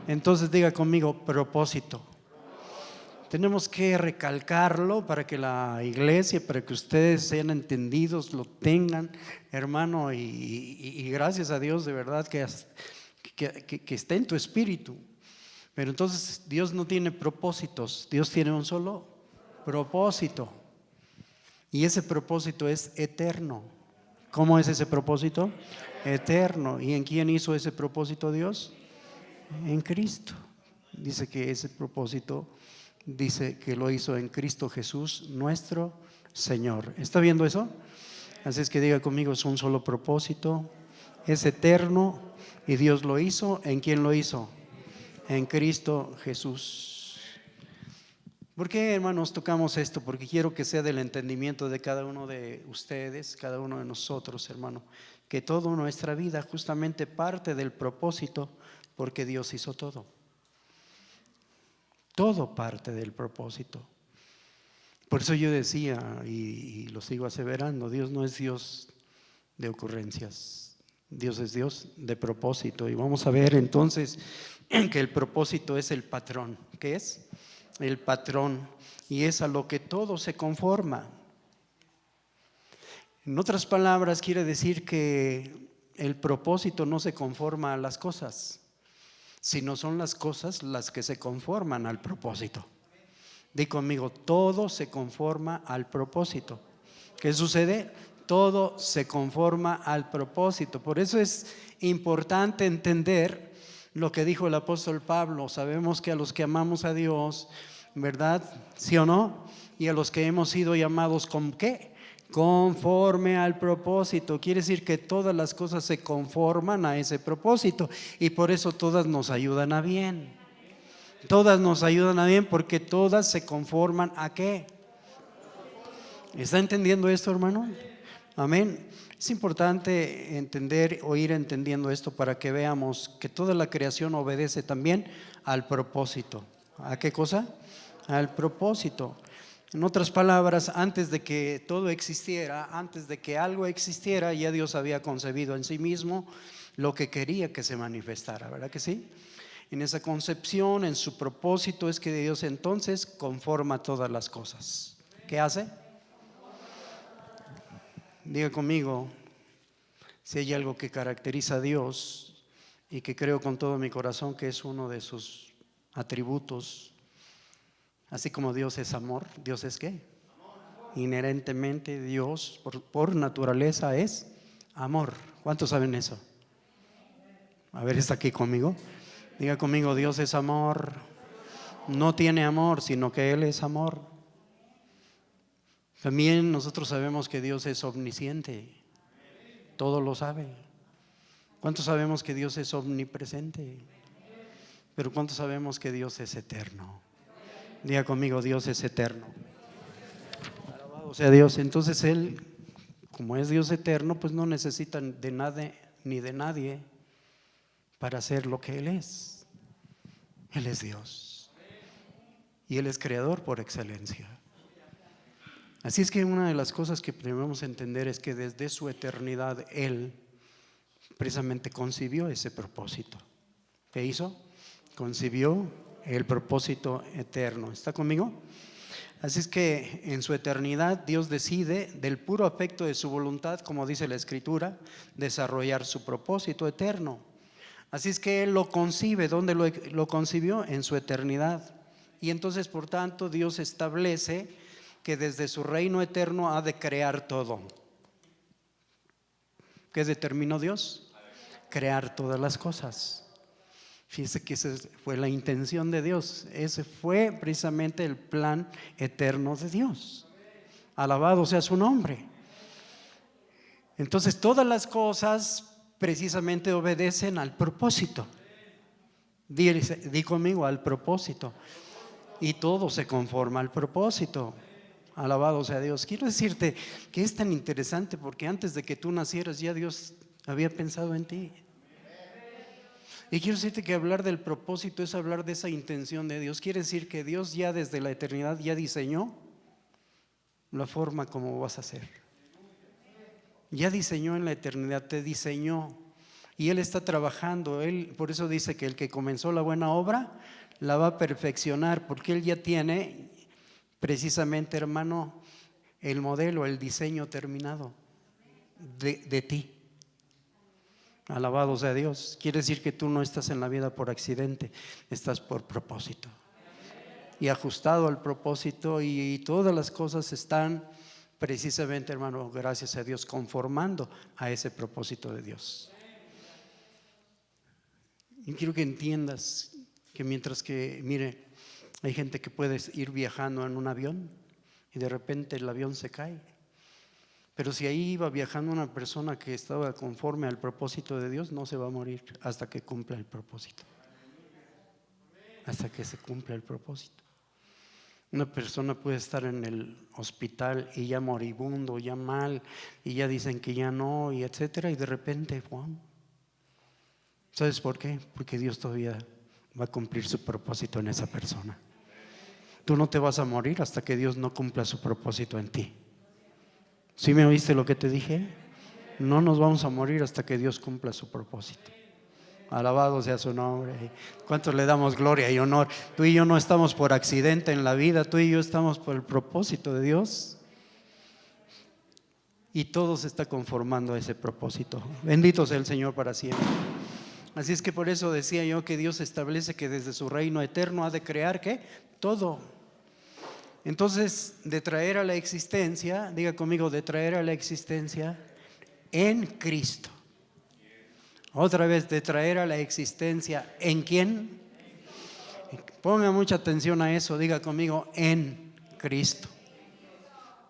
Entonces diga conmigo, propósito. Tenemos que recalcarlo para que la iglesia, para que ustedes sean entendidos, lo tengan, hermano, y gracias a Dios de verdad que está en tu espíritu. Pero entonces Dios no tiene propósitos, Dios tiene un solo propósito. Y ese propósito es eterno. ¿Cómo es ese propósito? Eterno. ¿Y en quién hizo ese propósito Dios? En Cristo. Dice que ese propósito, dice que lo hizo en Cristo Jesús, nuestro Señor. ¿Está viendo eso? Así es que diga conmigo, es un solo propósito, es eterno y Dios lo hizo. ¿En quién lo hizo? En Cristo Jesús. ¿Por qué, hermanos, tocamos esto? Porque quiero que sea del entendimiento de cada uno de ustedes, cada uno de nosotros, hermano, que toda nuestra vida justamente parte del propósito, porque Dios hizo todo. Todo parte del propósito. Por eso yo decía, y lo sigo aseverando, Dios no es Dios de ocurrencias, Dios es Dios de propósito. Y vamos a ver entonces que el propósito es el patrón. ¿Qué es? El patrón, y es a lo que todo se conforma. En otras palabras, quiere decir que el propósito no se conforma a las cosas, sino son las cosas las que se conforman al propósito. Di conmigo, todo se conforma al propósito. ¿Qué sucede? Todo se conforma al propósito. Por eso es importante entender lo que dijo el apóstol Pablo. Sabemos que a los que amamos a Dios, ¿verdad? ¿Sí o no? Y a los que hemos sido llamados, ¿con qué? Conforme al propósito. Quiere decir que todas las cosas se conforman a ese propósito, y por eso todas nos ayudan a bien. Todas nos ayudan a bien porque todas se conforman ¿a qué? ¿Está entendiendo esto, hermano? Amén. Es importante entender o ir entendiendo esto para que veamos que toda la creación obedece también al propósito. ¿A qué cosa? Al propósito. En otras palabras, antes de que todo existiera, antes de que algo existiera, ya Dios había concebido en sí mismo lo que quería que se manifestara, ¿verdad que sí? En esa concepción, en su propósito, es que Dios entonces conforma todas las cosas. ¿Qué hace? Diga conmigo, si hay algo que caracteriza a Dios y que creo con todo mi corazón que es uno de sus atributos, así como Dios es amor, ¿Dios es qué? Inherentemente Dios por naturaleza es amor. ¿Cuántos saben eso? A ver, ¿está aquí conmigo? Diga conmigo, Dios es amor. No tiene amor, sino que Él es amor. También nosotros sabemos que Dios es omnisciente, todo lo sabe. ¿Cuántos sabemos que Dios es omnipresente? Pero ¿cuántos sabemos que Dios es eterno? Diga conmigo, Dios es eterno. Alabado sea Dios. Entonces Él, como es Dios eterno, pues no necesita de nada ni de nadie para hacer lo que Él es. Él es Dios y Él es creador por excelencia. Así es que una de las cosas que debemos entender es que desde su eternidad Él precisamente concibió ese propósito. ¿Qué hizo? Concibió el propósito eterno. ¿Está conmigo? Así es que en su eternidad Dios decide, del puro afecto de su voluntad, como dice la Escritura, desarrollar su propósito eterno. Así es que Él lo concibe. ¿Dónde lo concibió? En su eternidad. Y entonces, por tanto, Dios establece que desde su reino eterno ha de crear todo. ¿Qué determinó Dios? Crear todas las cosas. Fíjese que esa fue la intención de Dios. Ese fue precisamente el plan eterno de Dios. Alabado sea su nombre. Entonces todas las cosas precisamente obedecen al propósito. Di conmigo, al propósito. Y todo se conforma al propósito. Alabado sea Dios. Quiero decirte que es tan interesante porque antes de que tú nacieras ya Dios había pensado en ti. Y quiero decirte que hablar del propósito es hablar de esa intención de Dios. Quiere decir que Dios ya desde la eternidad ya diseñó la forma como vas a ser. Ya diseñó en la eternidad, te diseñó. Y Él está trabajando. Él, por eso dice que el que comenzó la buena obra la va a perfeccionar, porque Él ya tiene precisamente, hermano, el modelo, el diseño terminado de ti. Alabado sea Dios. Quiere decir que tú no estás en la vida por accidente, estás por propósito. Y ajustado al propósito, y todas las cosas están precisamente, hermano, gracias a Dios, conformando a ese propósito de Dios. Y quiero que entiendas que mientras que, mire, hay gente que puede ir viajando en un avión y de repente el avión se cae. Pero si ahí iba viajando una persona que estaba conforme al propósito de Dios, no se va a morir hasta que cumpla el propósito. Hasta que se cumpla el propósito. Una persona puede estar en el hospital y ya moribundo, ya mal, y ya dicen que ya no, y etcétera, y de repente, ¡wow! ¿Sabes por qué? Porque Dios todavía va a cumplir su propósito en esa persona. Tú no te vas a morir hasta que Dios no cumpla su propósito en ti. ¿Sí me oíste lo que te dije? No nos vamos a morir hasta que Dios cumpla su propósito. Alabado sea su nombre. ¿Cuántos le damos gloria y honor? Tú y yo no estamos por accidente en la vida, tú y yo estamos por el propósito de Dios. Y todo se está conformando a ese propósito. Bendito sea el Señor para siempre. Así es que por eso decía yo que Dios establece que desde su reino eterno ha de crear ¿qué? Todo. Entonces, de traer a la existencia, diga conmigo, de traer a la existencia en Cristo. Otra vez, de traer a la existencia ¿en quién? Ponga mucha atención a eso, diga conmigo, en Cristo.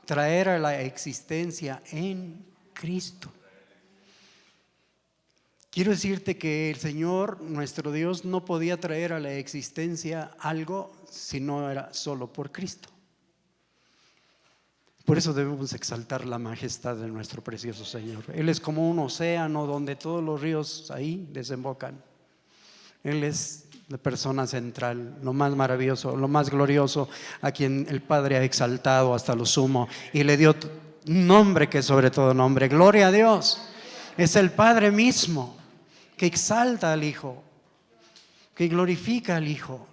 Traer a la existencia en Cristo. Quiero decirte que el Señor, nuestro Dios, no podía traer a la existencia algo si no era solo por Cristo. Por eso debemos exaltar la majestad de nuestro precioso Señor. Él es como un océano donde todos los ríos ahí desembocan. Él es la persona central, lo más maravilloso, lo más glorioso, a quien el Padre ha exaltado hasta lo sumo y le dio un nombre que es sobre todo nombre. Gloria a Dios. Es el Padre mismo que exalta al Hijo, que glorifica al Hijo.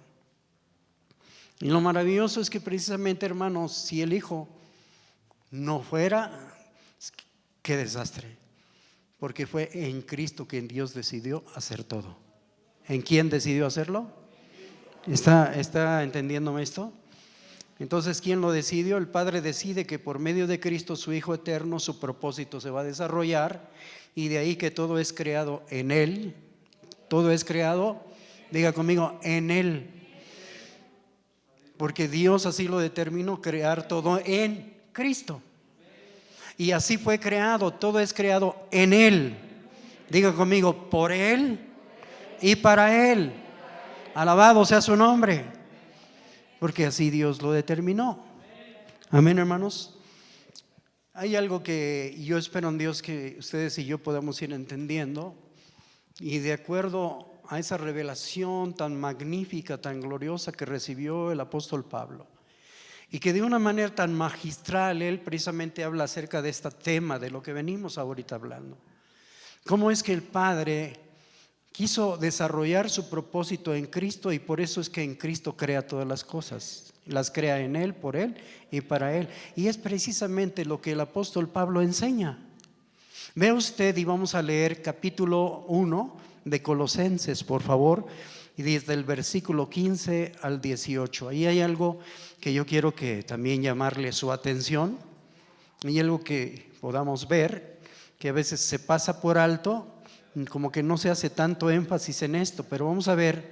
Y lo maravilloso es que precisamente, hermanos, si el Hijo no fuera, qué desastre, porque fue en Cristo que Dios decidió hacer todo. ¿En quién decidió hacerlo? ¿Está entendiéndome esto? Entonces, ¿quién lo decidió? El Padre decide que por medio de Cristo, su Hijo eterno, su propósito se va a desarrollar, y de ahí que todo es creado en Él. Todo es creado, diga conmigo, en Él. Porque Dios así lo determinó, crear todo en Cristo. Y así fue creado, todo es creado en Él. Diga conmigo, por Él y para Él. Alabado sea su nombre. Porque así Dios lo determinó. Amén, hermanos. Hay algo que yo espero en Dios que ustedes y yo podamos ir entendiendo. Y de acuerdo a esa revelación tan magnífica, tan gloriosa que recibió el apóstol Pablo, y que de una manera tan magistral él precisamente habla acerca de este tema, de lo que venimos ahorita hablando. Cómo es que el Padre quiso desarrollar su propósito en Cristo, y por eso es que en Cristo crea todas las cosas. Las crea en Él, por Él y para Él. Y es precisamente lo que el apóstol Pablo enseña. Vea usted, y vamos a leer capítulo 1 de Colosenses, por favor, y desde el versículo 15 al 18. Ahí hay algo que yo quiero que también llamarle su atención, y algo que podamos ver, que a veces se pasa por alto, como que no se hace tanto énfasis en esto, pero vamos a ver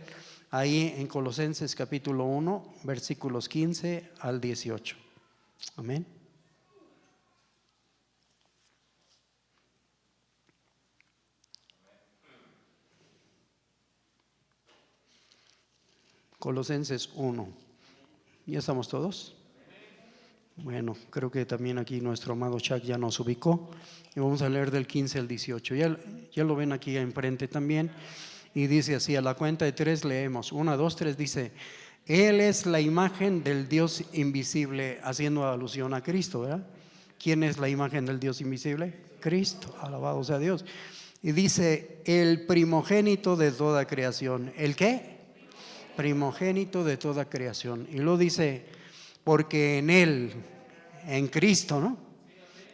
ahí en Colosenses capítulo 1, versículos 15 al 18. Amén. Colosenses 1. ¿Ya estamos todos? Bueno, creo que también aquí nuestro amado Chuck ya nos ubicó. Y vamos a leer del 15 al 18. Ya lo ven aquí enfrente también. Y dice así, a la cuenta de 3 leemos. 1, 2, 3 dice: Él es la imagen del Dios invisible, haciendo alusión a Cristo, ¿verdad? ¿Quién es la imagen del Dios invisible? Cristo, alabado sea Dios. Y dice, el primogénito de toda creación. ¿El qué? Primogénito de toda creación. Y lo dice, porque en Él, en Cristo, ¿no?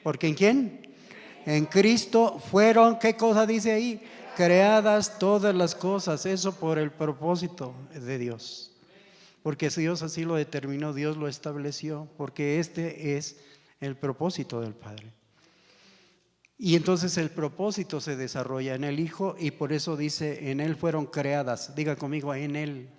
¿Porque en quién? En Cristo fueron, ¿qué cosa dice ahí? Creadas todas las cosas. Eso por el propósito de Dios. Porque si Dios así lo determinó, Dios lo estableció, porque este es el propósito del Padre. Y entonces el propósito se desarrolla en el Hijo, y por eso dice, en Él fueron creadas. Diga conmigo, en Él.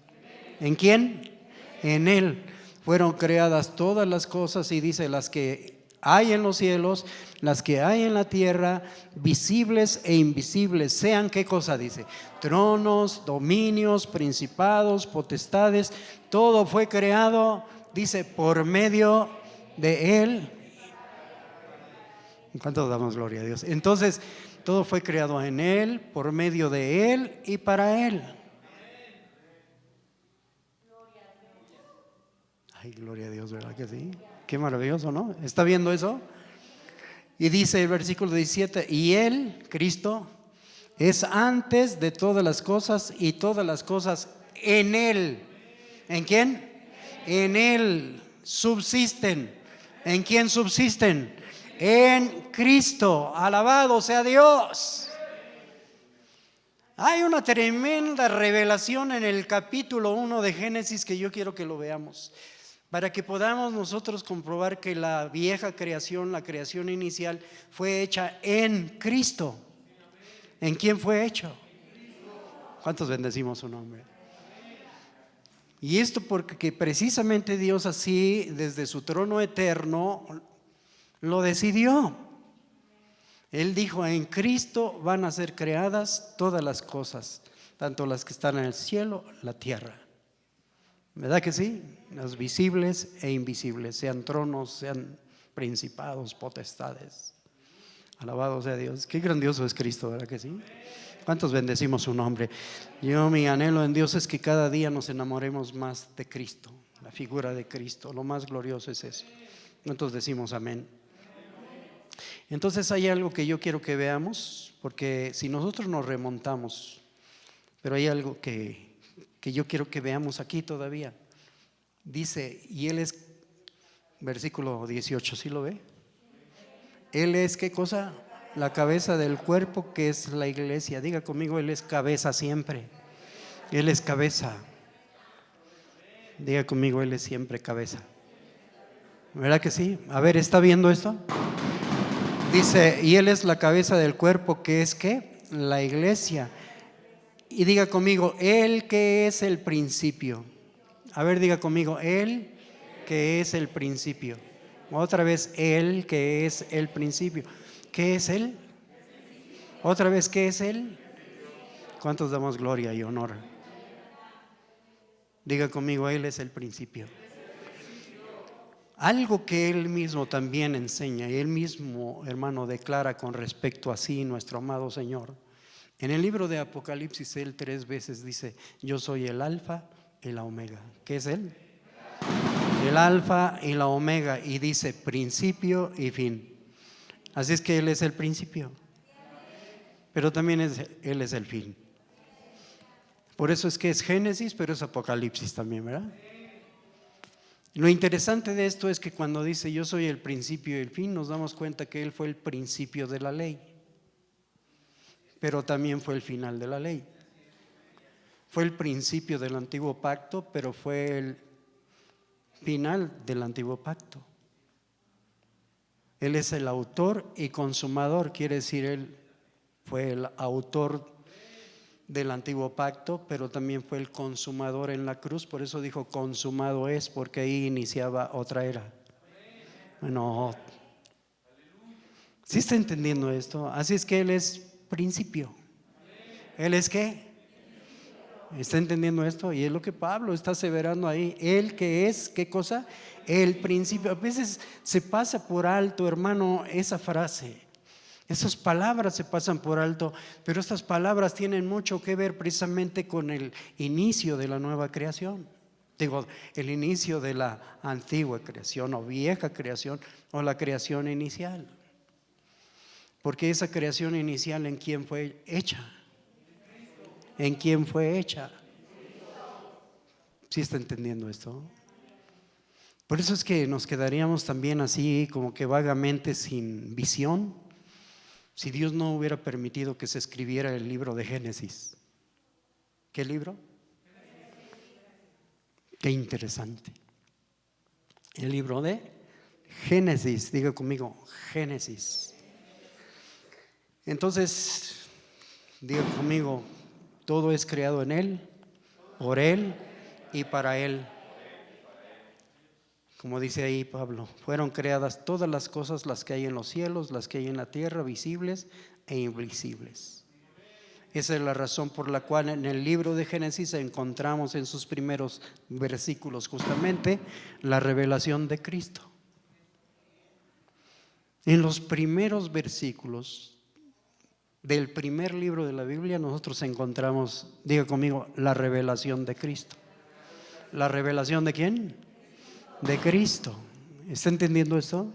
¿En quién? En Él fueron creadas todas las cosas, y dice, las que hay en los cielos, las que hay en la tierra, visibles e invisibles, sean, ¿qué cosa dice? Tronos, dominios, principados, potestades, todo fue creado, dice, por medio de Él. ¿Cuánto damos gloria a Dios? Entonces, todo fue creado en Él, por medio de Él y para Él. Ay, gloria a Dios, ¿verdad que sí? Qué maravilloso, ¿no? ¿Está viendo eso? Y dice el versículo 17, y Él, Cristo, es antes de todas las cosas, y todas las cosas en Él. ¿En quién? En Él subsisten. ¿En quién subsisten? En Cristo. Alabado sea Dios. Hay una tremenda revelación en el capítulo 1 de Génesis que yo quiero que lo veamos, para que podamos nosotros comprobar que la vieja creación, la creación inicial, fue hecha en Cristo. ¿En quién fue hecho? ¿Cuántos bendecimos su nombre? Y esto porque precisamente Dios así, desde su trono eterno, lo decidió. Él dijo, en Cristo van a ser creadas todas las cosas, tanto las que están en el cielo, la tierra. ¿Verdad que sí? Las visibles e invisibles, sean tronos, sean principados, potestades. Alabado sea Dios. Qué grandioso es Cristo, ¿verdad que sí? ¿Cuántos bendecimos su nombre? Yo, mi anhelo en Dios es que cada día nos enamoremos más de Cristo, la figura de Cristo. Lo más glorioso es eso. ¿Cuántos decimos amén? Entonces hay algo que yo quiero que veamos, porque si nosotros nos remontamos, pero hay algo que yo quiero que veamos aquí todavía. Dice, y Él es, versículo 18, ¿sí lo ve? Él es, ¿qué cosa? La cabeza del cuerpo, que es la iglesia. Diga conmigo, Él es cabeza siempre. Él es cabeza. Diga conmigo, Él es siempre cabeza. ¿Verdad que sí? A ver, ¿está viendo esto? Dice, y Él es la cabeza del cuerpo, que es, ¿qué? La iglesia. Y diga conmigo, Él que es el principio. A ver, diga conmigo, Él que es el principio. Otra vez, Él que es el principio. ¿Qué es Él? Otra vez, ¿qué es Él? ¿Cuántos damos gloria y honor? Diga conmigo, Él es el principio. Algo que Él mismo también enseña y Él mismo, hermano, declara con respecto a sí, nuestro amado Señor. En el libro de Apocalipsis, Él 3 veces dice, yo soy el alfa y la omega. ¿Qué es Él? El alfa y la omega, y dice principio y fin. Así es que Él es el principio, pero también Él es el fin. Por eso es que es Génesis, pero es Apocalipsis también, ¿verdad? Lo interesante de esto es que cuando dice yo soy el principio y el fin, nos damos cuenta que Él fue el principio de la ley, pero también fue el final de la ley. Fue el principio del antiguo pacto, pero fue el final del antiguo pacto. Él es el autor y consumador, quiere decir, Él fue el autor del antiguo pacto, pero también fue el consumador en la cruz. Por eso dijo consumado es, porque ahí iniciaba otra era. Bueno, ¿sí está entendiendo esto? Así es que Él es principio. ¿Él es qué? ¿Está entendiendo esto? Y es lo que Pablo está aseverando ahí. Él que es, ¿qué cosa? El principio. A veces se pasa por alto, hermano, esa frase. Esas palabras se pasan por alto, pero estas palabras tienen mucho que ver precisamente con el inicio de la nueva creación. Digo, el inicio de la antigua creación o vieja creación o la creación inicial. Porque esa creación inicial, ¿en quién fue hecha? ¿En quién fue hecha? ¿Sí está entendiendo esto? Por eso es que nos quedaríamos también así como que vagamente sin visión si Dios no hubiera permitido que se escribiera el libro de Génesis. ¿Qué libro? Qué interesante. El libro de Génesis, diga conmigo, Génesis. Entonces, diga conmigo, todo es creado en Él, por Él y para Él. Como dice ahí Pablo, fueron creadas todas las cosas, las que hay en los cielos, las que hay en la tierra, visibles e invisibles. Esa es la razón por la cual en el libro de Génesis encontramos en sus primeros versículos justamente la revelación de Cristo. En los primeros versículos del primer libro de la Biblia nosotros encontramos, diga conmigo, la revelación de Cristo. ¿La revelación de quién? De Cristo. ¿Está entendiendo esto?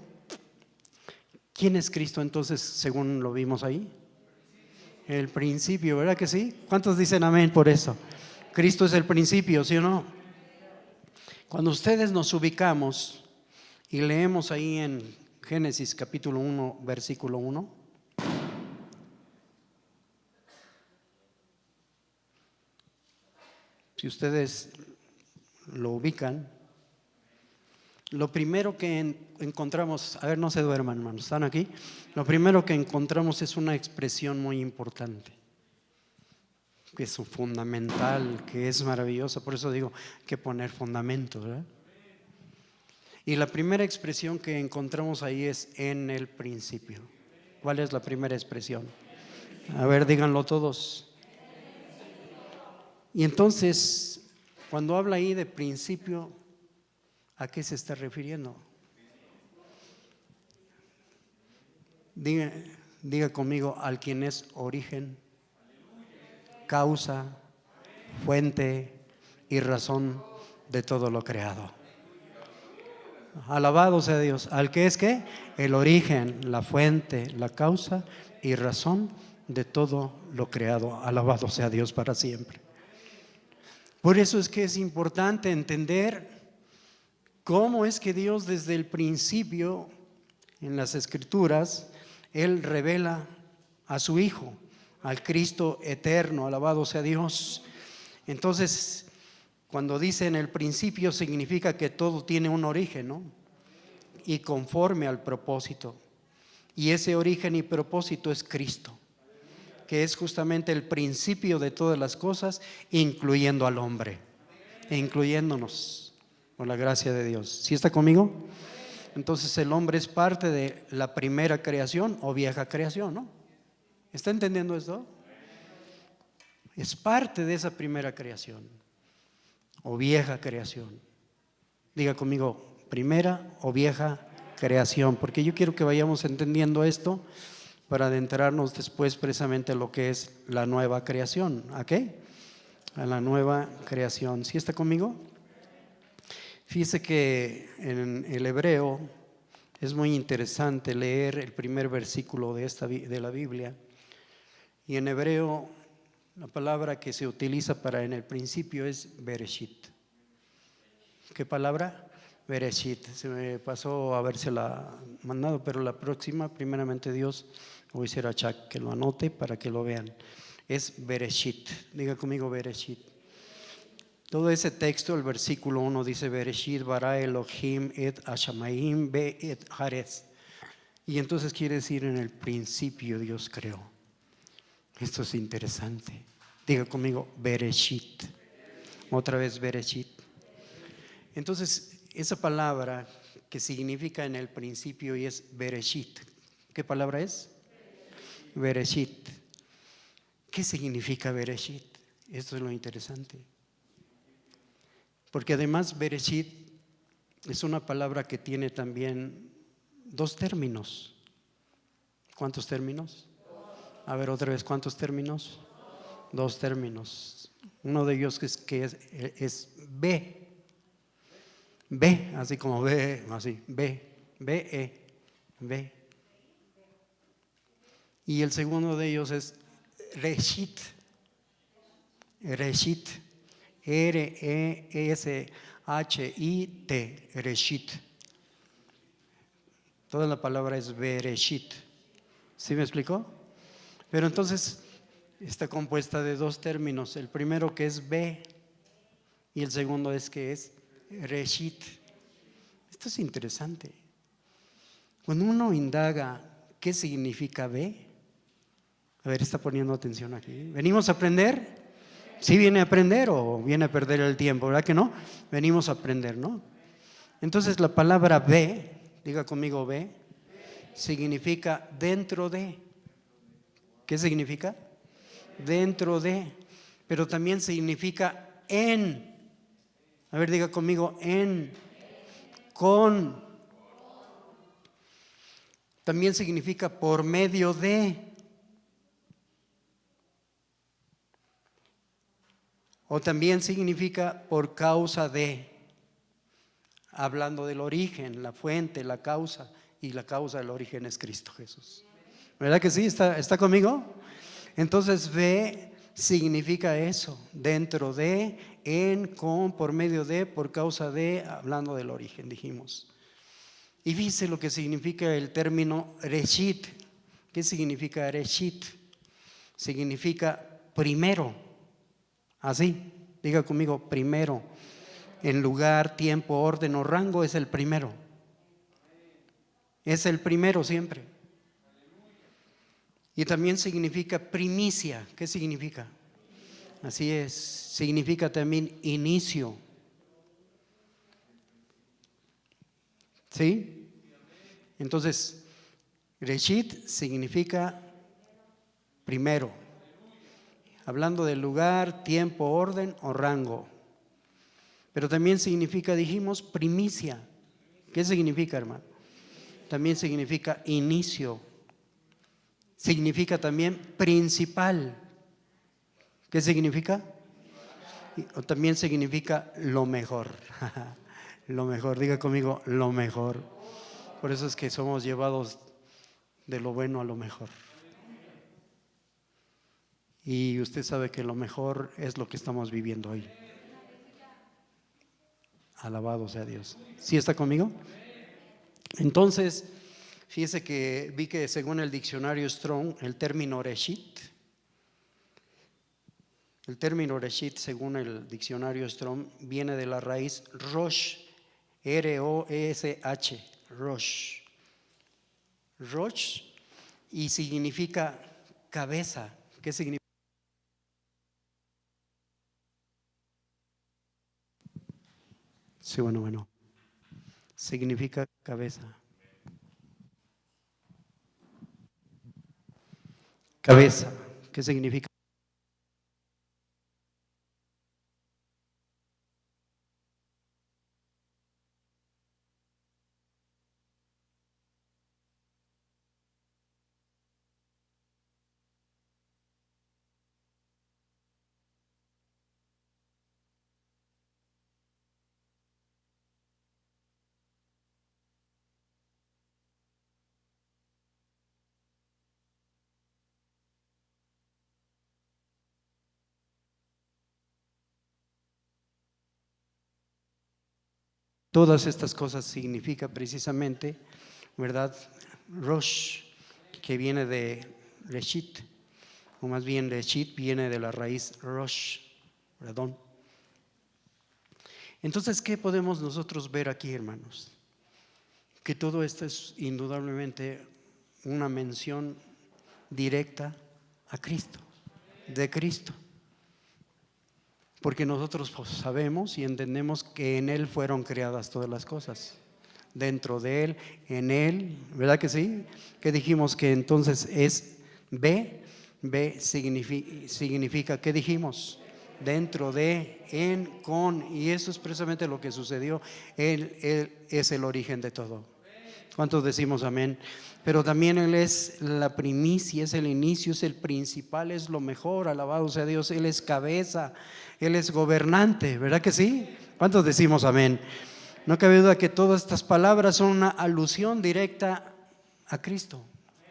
¿Quién es Cristo entonces según lo vimos ahí? El principio, ¿verdad que sí? ¿Cuántos dicen amén por eso? Cristo es el principio, ¿sí o no? Cuando ustedes nos ubicamos y leemos ahí en Génesis capítulo 1, versículo 1. Si ustedes lo ubican, lo primero que encontramos, a ver, no se duerman, hermanos, ¿están aquí? Lo primero que encontramos es una expresión muy importante, que es fundamental, que es maravillosa. Por eso digo que poner fundamento, ¿verdad? Y la primera expresión que encontramos ahí es en el principio. ¿Cuál es la primera expresión? A ver, díganlo todos. Y entonces, cuando habla ahí de principio, ¿a qué se está refiriendo? Diga conmigo, al quien es origen, causa, fuente y razón de todo lo creado. Alabado sea Dios. ¿Al que es qué? El origen, la fuente, la causa y razón de todo lo creado. Alabado sea Dios para siempre. Por eso es que es importante entender cómo es que Dios desde el principio en las Escrituras, Él revela a su Hijo, al Cristo eterno, alabado sea Dios. Entonces, cuando dice en el principio significa que todo tiene un origen, ¿no? Y conforme al propósito. Y ese origen y propósito es Cristo, que es justamente el principio de todas las cosas, incluyendo al hombre, e incluyéndonos. Por la gracia de Dios. ¿Sí está conmigo? Entonces el hombre es parte de la primera creación o vieja creación, ¿no? ¿Está entendiendo esto? Es parte de esa primera creación o vieja creación. Diga conmigo, primera o vieja creación, porque yo quiero que vayamos entendiendo esto para adentrarnos después precisamente a lo que es la nueva creación. ¿A qué? A la nueva creación. ¿Sí está conmigo? Fíjese que en el hebreo es muy interesante leer el primer versículo de la Biblia. Y en hebreo la palabra que se utiliza para en el principio es Bereshit. ¿Qué palabra? Bereshit. Se me pasó a habérsela mandado, pero la próxima, primeramente Dios, voy a decir a Chuck que lo anote para que lo vean. Es Bereshit. Diga conmigo Bereshit. Todo ese texto, el versículo 1 dice Bereshit bara Elohim et Hashamayim be et Haaretz. Y entonces quiere decir en el principio Dios creó. Esto es interesante. Diga conmigo Bereshit. Otra vez Bereshit. Entonces esa palabra que significa en el principio y es Bereshit. ¿Qué palabra es? Bereshit. ¿Qué significa Bereshit? Esto es lo interesante. Porque además Bereshit es una palabra que tiene también dos términos. ¿Cuántos términos? A ver otra vez, ¿cuántos términos? Dos términos. Uno de ellos es ve. Ve, así como ve, así, ve. Y el segundo de ellos es Reshit. Reshit. R-E-S-H-I-T. Reshit. Toda la palabra es Bereshit. ¿Sí me explicó? Pero entonces está compuesta de dos términos. El primero que es ve y el segundo es que es Reshit. Esto es interesante. Cuando uno indaga qué significa ve, a ver, está poniendo atención aquí. ¿Venimos a aprender? ¿Sí viene a aprender o viene a perder el tiempo? ¿Verdad que no? Venimos a aprender, ¿no? Entonces la palabra ve, diga conmigo ve, significa dentro de. ¿Qué significa? Dentro de, pero también significa en. A ver, diga conmigo en, con. También significa por medio de. O también significa por causa de. Hablando del origen, la fuente, la causa. Y la causa del origen es Cristo Jesús. ¿Verdad que sí? ¿Está conmigo? Entonces ve significa eso, dentro de, en, con, por medio de, por causa de, hablando del origen, dijimos. Y dice lo que significa el término Reshit. ¿Qué significa Reshit? Significa primero. Así, diga conmigo, primero. En lugar, tiempo, orden o rango es el primero. Es el primero siempre. Y también significa primicia. ¿Qué significa? Así es, significa también inicio. ¿Sí? Entonces, Reshit significa primero. Hablando del lugar, tiempo, orden o rango. Pero también significa, dijimos, primicia. ¿Qué significa, hermano? También significa inicio. Significa también principal. ¿Qué significa? O también significa lo mejor. Lo mejor, diga conmigo, lo mejor. Por eso es que somos llevados de lo bueno a lo mejor. Y usted sabe que lo mejor es lo que estamos viviendo hoy. Alabado sea Dios. ¿Sí está conmigo? Entonces, fíjese que vi que según el diccionario Strong, el término Reshit, según el diccionario Strong, viene de la raíz Rosh, R-O-S-H, Rosh. Rosh, y significa cabeza. ¿Qué significa? Sí, bueno. Significa cabeza. Cabeza. ¿Qué significa? Todas estas cosas significa precisamente, ¿verdad? Rosh, que viene de Reshit, o más bien Reshit viene de la raíz Rosh, perdón. Entonces, ¿qué podemos nosotros ver aquí, hermanos? Que todo esto es indudablemente una mención directa a Cristo, de Cristo. Porque nosotros sabemos y entendemos que en Él fueron creadas todas las cosas. Dentro de Él, en Él, ¿verdad que sí? Que dijimos que entonces es ve significa, ¿qué dijimos? dentro de, en, con, y eso es precisamente lo que sucedió. Él es el origen de todo. ¿Cuántos decimos amén? Pero también Él es la primicia, es el inicio, es el principal, es lo mejor. Alabado sea Dios. Él es cabeza, Él es gobernante, ¿verdad que sí? ¿Cuántos decimos amén? No cabe duda que todas estas palabras son una alusión directa a Cristo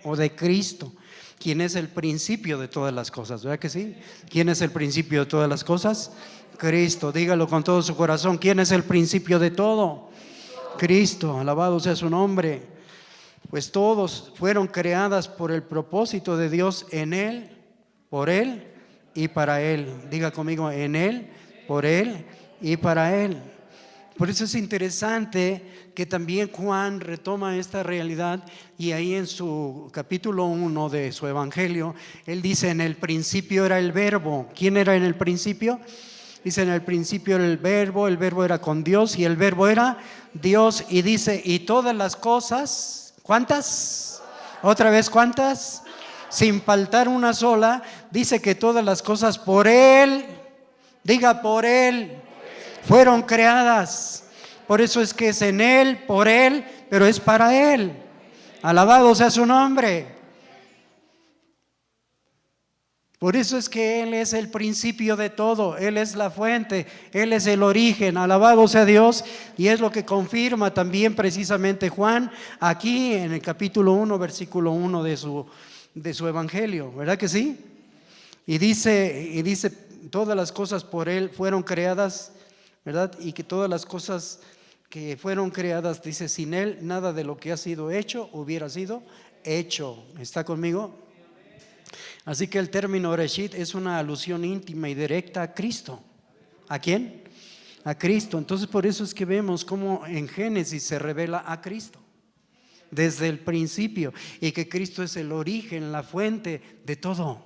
o de Cristo, quien es el principio de todas las cosas, ¿verdad que sí? ¿Quién es el principio de todas las cosas? Cristo. Dígalo con todo su corazón. ¿Quién es el principio de todo? Cristo. Alabado sea su nombre. Pues todos fueron creadas por el propósito de Dios en Él, por Él y para Él. Diga conmigo, en Él, por Él y para Él. Por eso es interesante que también Juan retoma esta realidad, y ahí en su capítulo 1 de su evangelio, él dice: en el principio era el verbo. ¿Quién era en el principio? Dice: en el principio era el verbo era con Dios y el verbo era Dios. Y dice: y todas las cosas, ¿cuántas? Otra vez, ¿cuántas? Sin faltar una sola, dice que todas las cosas por Él, diga, por Él, fueron creadas. Por eso es que es en Él, por Él, pero es para Él. Alabado sea su nombre. Por eso es que Él es el principio de todo, Él es la fuente, Él es el origen. Alabado sea Dios. Y es lo que confirma también precisamente Juan aquí en el capítulo 1, versículo 1 de su evangelio, ¿verdad que sí? Y dice todas las cosas por Él fueron creadas, ¿verdad? Y que todas las cosas que fueron creadas, dice, sin Él nada de lo que ha sido hecho hubiera sido hecho. ¿Está conmigo? Así que el término Bereshit es una alusión íntima y directa a Cristo. ¿A quién? A Cristo. Entonces por eso es que vemos cómo en Génesis se revela a Cristo desde el principio, y que Cristo es el origen, la fuente de todo,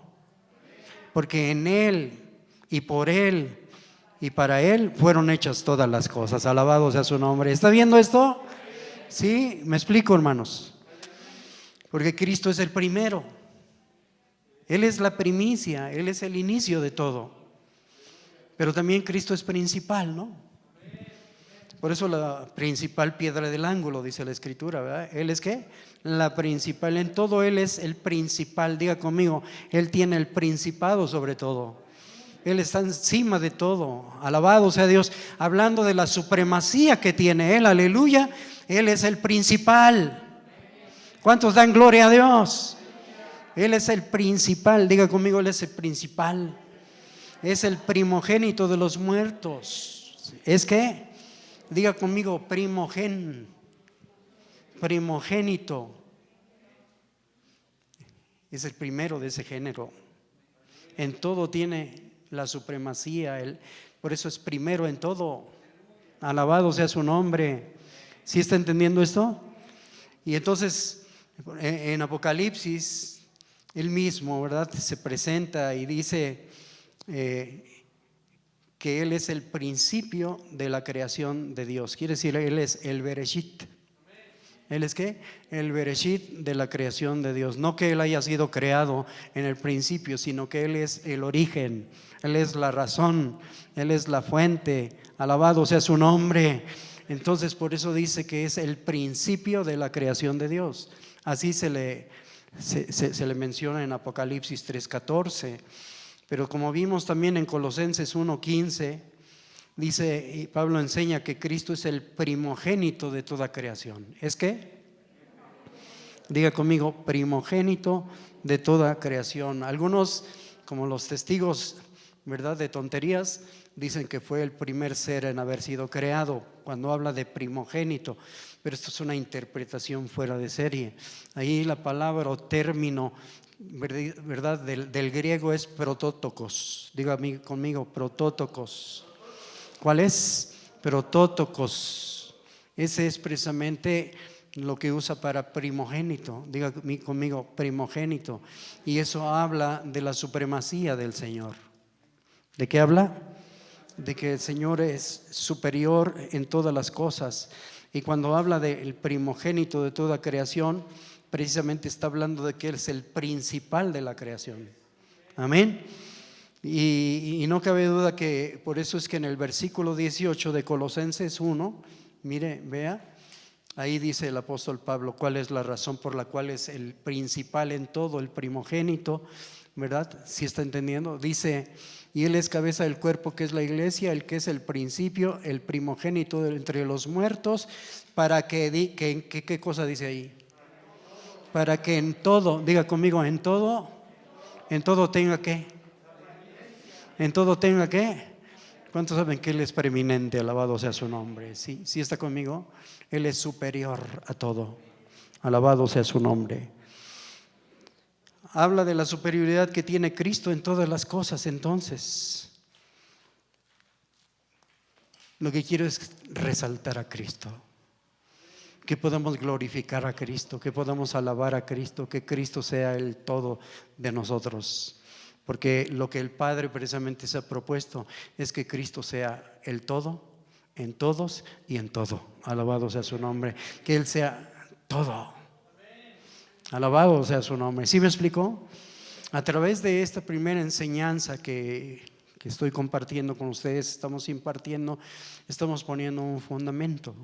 porque en Él y por Él y para Él fueron hechas todas las cosas. Alabado sea su nombre. ¿Está viendo esto? ¿Sí? ¿Me explico, hermanos? Porque Cristo es el primero. Él es la primicia, Él es el inicio de todo. Pero también Cristo es principal, ¿no? Por eso la principal piedra del ángulo, dice la Escritura, ¿verdad? ¿Él es qué? La principal. En todo Él es el principal. Diga conmigo, Él tiene el principado sobre todo. Él está encima de todo. Alabado sea Dios. Hablando de la supremacía que tiene Él, aleluya. Él es el principal. ¿Cuántos dan gloria a Dios? Él es el principal. Diga conmigo, Él es el principal. Es el primogénito de los muertos. ¿Es qué? Diga conmigo, primogénito. Es el primero de ese género. En todo tiene la supremacía. Por eso es primero en todo. Alabado sea su nombre. ¿Sí está entendiendo esto? Y entonces en Apocalipsis Él mismo, ¿verdad?, se presenta y dice que Él es el principio de la creación de Dios. Quiere decir, Él es el Bereshit. ¿Él es qué? El Bereshit de la creación de Dios. No que Él haya sido creado en el principio, sino que Él es el origen. Él es la razón. Él es la fuente. Alabado sea su nombre. Entonces por eso dice que es el principio de la creación de Dios. Así se le menciona en Apocalipsis 3:14. Pero como vimos también en Colosenses 1:15, dice, y Pablo enseña que Cristo es el primogénito de toda creación. ¿Es qué? Diga conmigo, primogénito de toda creación. Algunos, como los testigos, ¿verdad?, de tonterías, dicen que fue el primer ser en haber sido creado cuando habla de primogénito. Pero esto es una interpretación fuera de serie. Ahí la palabra o término, ¿verdad?, del griego es protótokos. Diga conmigo, protótokos. ¿Cuál es? Protótokos. Ese es precisamente lo que usa para primogénito. Diga conmigo, primogénito. Y eso habla de la supremacía del Señor. ¿De qué habla? De que el Señor es superior en todas las cosas. Y cuando habla del primogénito de toda creación, precisamente está hablando de que Él es el principal de la creación. Amén. Y no cabe duda que por eso es que en el versículo 18 de Colosenses 1, mire, vea, ahí dice el apóstol Pablo cuál es la razón por la cual es el principal en todo, el primogénito, ¿verdad? ¿Sí está entendiendo? Dice, y Él es cabeza del cuerpo que es la iglesia, el que es el principio, el primogénito de entre los muertos, para que, ¿qué cosa dice ahí? Para que en todo, diga conmigo, en todo tenga ¿qué? En todo tenga ¿qué? ¿Cuántos saben que Él es preeminente? Alabado sea su nombre. ¿Sí? ¿Sí está conmigo? Él es superior a todo. Alabado sea su nombre. Habla de la superioridad que tiene Cristo en todas las cosas. Entonces, lo que quiero es resaltar a Cristo. Que podamos glorificar a Cristo, que podamos alabar a Cristo, que Cristo sea el todo de nosotros. Porque lo que el Padre precisamente se ha propuesto es que Cristo sea el todo, en todos y en todo. Alabado sea su nombre. Que Él sea todo. Alabado sea su nombre. ¿Sí me explicó? A través de esta primera enseñanza que estoy compartiendo con ustedes, estamos impartiendo, estamos poniendo un fundamento.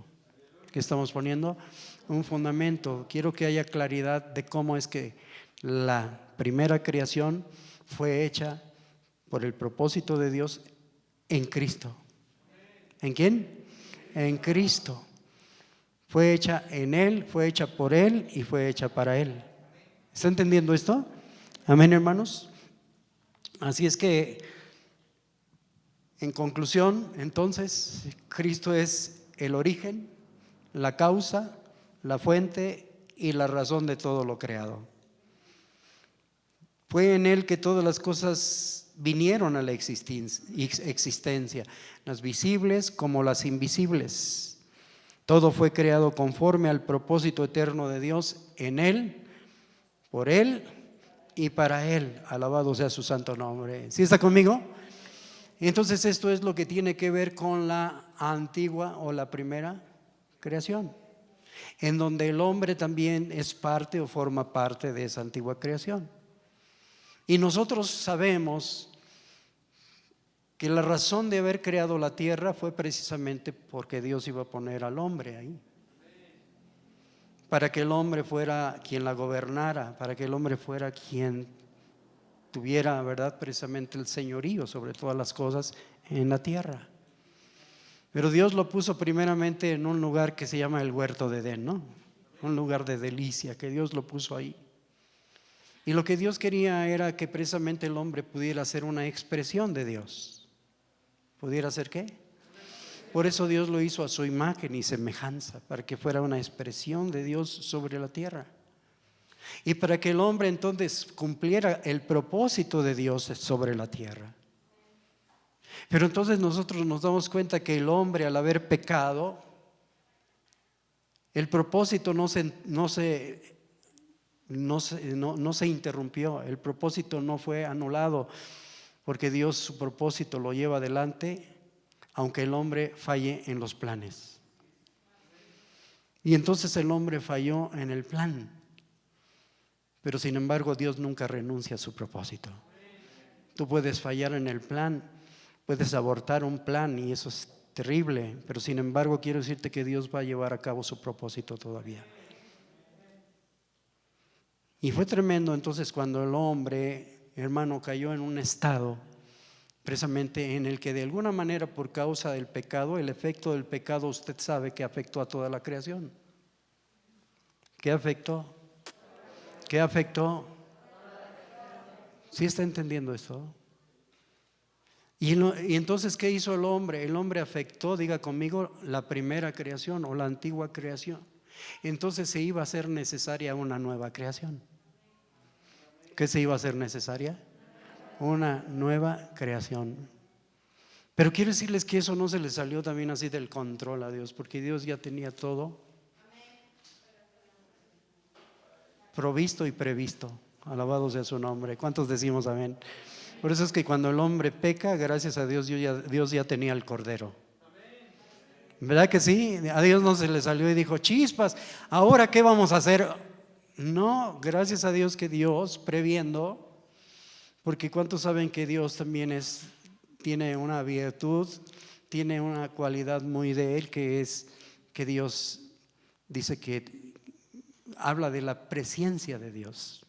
¿Qué estamos poniendo? Un fundamento. Quiero que haya claridad de cómo es que la primera creación fue hecha por el propósito de Dios en Cristo. ¿En quién? En Cristo. Fue hecha en Él, fue hecha por Él y fue hecha para Él. ¿Está entendiendo esto? Amén, hermanos. Así es que, en conclusión, entonces, Cristo es el origen, la causa, la fuente y la razón de todo lo creado. Fue en Él que todas las cosas vinieron a la existencia, las visibles como las invisibles. Todo fue creado conforme al propósito eterno de Dios en Él, por Él y para Él. Alabado sea su santo nombre. ¿Sí está conmigo? Entonces esto es lo que tiene que ver con la antigua o la primera creación, en donde el hombre también es parte o forma parte de esa antigua creación. Y nosotros sabemos que la razón de haber creado la tierra fue precisamente porque Dios iba a poner al hombre ahí, para que el hombre fuera quien la gobernara, para que el hombre fuera quien tuviera, ¿verdad?, precisamente el señorío sobre todas las cosas en la tierra. Pero Dios lo puso primeramente en un lugar que se llama el huerto de Edén, ¿no? Un lugar de delicia, que Dios lo puso ahí. Y lo que Dios quería era que precisamente el hombre pudiera ser una expresión de Dios. ¿Pudiera ser qué? Por eso Dios lo hizo a su imagen y semejanza, para que fuera una expresión de Dios sobre la tierra. Y para que el hombre entonces cumpliera el propósito de Dios sobre la tierra. Pero entonces nosotros nos damos cuenta que el hombre, al haber pecado, el propósito no se interrumpió, el propósito no fue anulado, porque Dios su propósito lo lleva adelante, aunque el hombre falle en los planes. Y entonces el hombre falló en el plan, pero sin embargo Dios nunca renuncia a su propósito. Tú puedes fallar en el plan, puedes abortar un plan y eso es terrible, pero sin embargo quiero decirte que Dios va a llevar a cabo su propósito todavía. Y fue tremendo entonces cuando el hombre, hermano, cayó en un estado precisamente en el que de alguna manera, por causa del pecado, el efecto del pecado usted sabe que afectó a toda la creación. ¿Qué afectó? ¿Qué afectó? ¿Sí está entendiendo esto? Y entonces, ¿qué hizo el hombre? El hombre afectó, diga conmigo, la primera creación o la antigua creación. Entonces se iba a hacer necesaria una nueva creación. ¿Qué se iba a hacer necesaria? Una nueva creación. Pero quiero decirles que eso no se le salió también así del control a Dios, porque Dios ya tenía todo provisto y previsto. Alabado sea su nombre. ¿Cuántos decimos amén? Por eso es que cuando el hombre peca, gracias a Dios, Dios ya tenía el cordero. ¿Verdad que sí? A Dios no se le salió y dijo, chispas, ¿ahora qué vamos a hacer? No, gracias a Dios que Dios, previendo, Porque ¿cuántos saben que Dios también tiene una virtud, tiene una cualidad muy de Él, que es que Dios dice que habla de la presencia de Dios?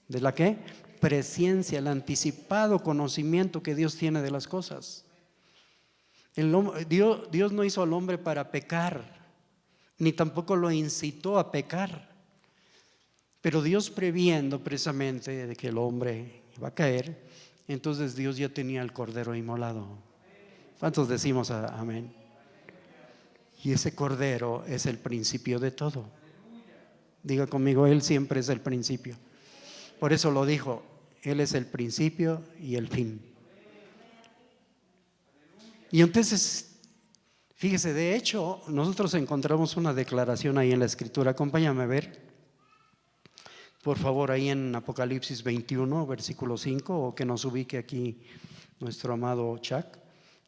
¿De la qué? Presencia, el anticipado conocimiento que Dios tiene de las cosas. Dios no hizo al hombre para pecar, ni tampoco lo incitó a pecar. Pero Dios, previendo precisamente de que el hombre iba a caer, entonces Dios ya tenía el cordero inmolado. ¿Cuántos decimos amén? Y ese cordero es el principio de todo. Diga conmigo, Él siempre es el principio. Por eso lo dijo, Él es el principio y el fin. Y entonces, fíjese, de hecho, nosotros encontramos una declaración ahí en la Escritura. Acompáñame a ver, por favor, ahí en Apocalipsis 21, versículo 5, o que nos ubique aquí nuestro amado Chuck,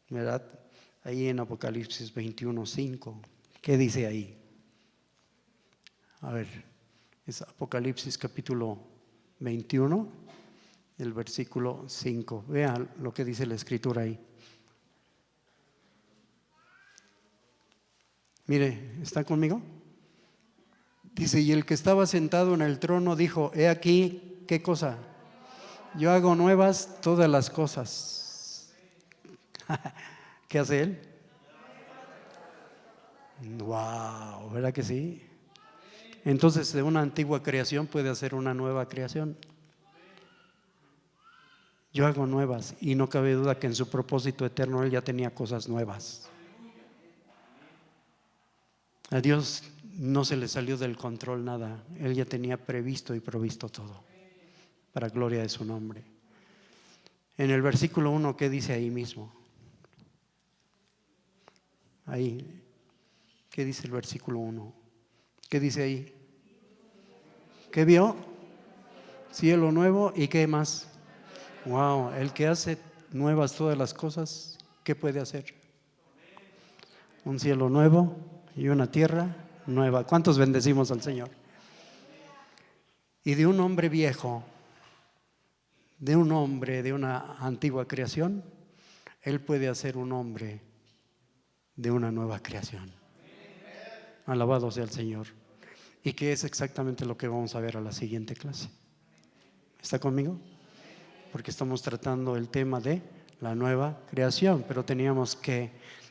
¿verdad? Ahí en Apocalipsis 21, 5. ¿Qué dice ahí? A ver, es Apocalipsis capítulo 21, el versículo 5. Vean lo que dice la Escritura ahí. Mire, ¿está conmigo? Dice, y el que estaba sentado en el trono dijo, he aquí, ¿qué cosa? Yo hago nuevas todas las cosas. ¿Qué hace Él? Wow, ¿verdad que sí? Entonces, de una antigua creación puede hacer una nueva creación. Yo hago nuevas, y no cabe duda que en su propósito eterno Él ya tenía cosas nuevas. A Dios no se le salió del control nada. Él ya tenía previsto y provisto todo, para gloria de su nombre. En el versículo 1, ¿qué dice ahí mismo? Ahí, ¿qué dice el versículo 1? ¿Qué dice ahí? ¿Qué vio? Cielo nuevo, ¿y qué más? Wow, el que hace nuevas todas las cosas, ¿qué puede hacer? Un cielo nuevo y una tierra nueva. ¿Cuántos bendecimos al Señor? Y de un hombre viejo, de un hombre de una antigua creación, Él puede hacer un hombre de una nueva creación. Alabado sea el Señor. Y que es exactamente lo que vamos a ver a la siguiente clase. ¿Está conmigo? Porque estamos tratando el tema de la nueva creación, pero teníamos que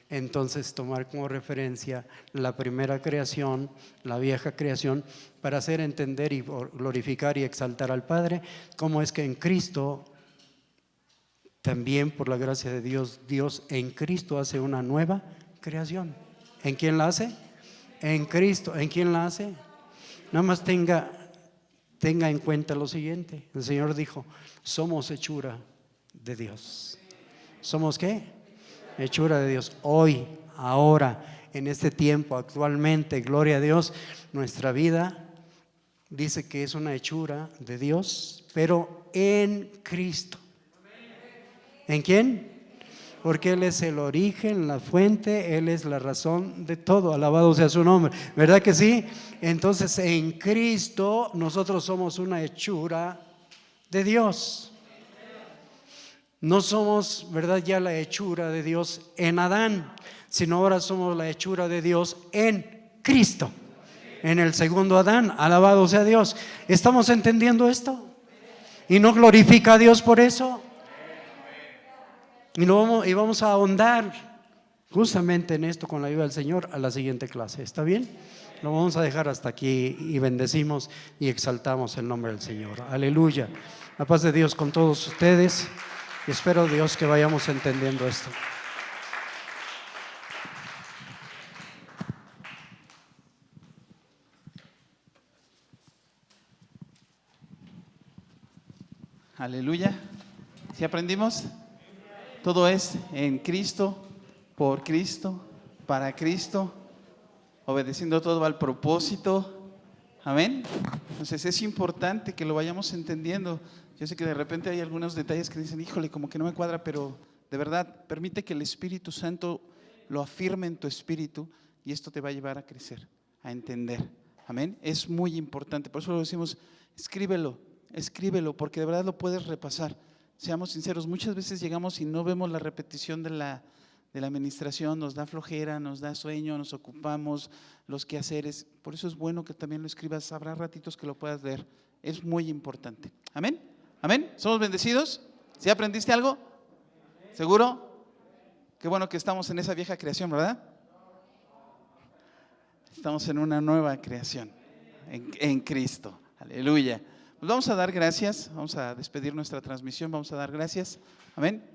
entonces tomar como referencia la primera creación, la vieja creación, para hacer entender y glorificar y exaltar al Padre, cómo es que en Cristo, también por la gracia de Dios, Dios en Cristo hace una nueva creación. ¿En quién la hace? En Cristo. ¿En quién la hace? Nada más tenga en cuenta lo siguiente. El Señor dijo, somos hechura de Dios. ¿Somos qué? Hechura de Dios. Hoy, ahora, en este tiempo, actualmente, gloria a Dios, nuestra vida dice que es una hechura de Dios, pero en Cristo. ¿En quién? Porque Él es el origen, la fuente, Él es la razón de todo. Alabado sea su nombre. ¿Verdad que sí? Entonces, en Cristo nosotros somos una hechura de Dios. No somos, ¿verdad?, ya la hechura de Dios en Adán, sino ahora somos la hechura de Dios en Cristo, en el segundo Adán. Alabado sea Dios. ¿Estamos entendiendo esto? ¿Y no glorifica a Dios por eso? Y vamos a ahondar justamente en esto con la ayuda del Señor a la siguiente clase. ¿Está bien? Lo vamos a dejar hasta aquí y bendecimos y exaltamos el nombre del Señor. Aleluya. La paz de Dios con todos ustedes. Y espero, Dios, que vayamos entendiendo esto. Aleluya. ¿Sí aprendimos? Todo es en Cristo, por Cristo, para Cristo, obedeciendo todo al propósito. Amén. Entonces es importante que lo vayamos entendiendo. Yo sé que de repente hay algunos detalles que dicen, híjole, como que no me cuadra, pero de verdad, permite que el Espíritu Santo lo afirme en tu espíritu y esto te va a llevar a crecer, a entender. Amén. Es muy importante, por eso lo decimos, escríbelo, porque de verdad lo puedes repasar. seamos sinceros, muchas veces llegamos y no vemos la repetición de la administración, nos da flojera, nos da sueño, nos ocupamos los quehaceres. Por eso es bueno que también lo escribas, habrá ratitos que lo puedas leer, es muy importante. Amén, amén, ¿somos bendecidos? ¿Sí aprendiste algo? ¿Seguro? Qué bueno que estamos en esa vieja creación, ¿verdad? Estamos en una nueva creación en Cristo, aleluya. Pues vamos a dar gracias, vamos a despedir nuestra transmisión, vamos a dar gracias, amén.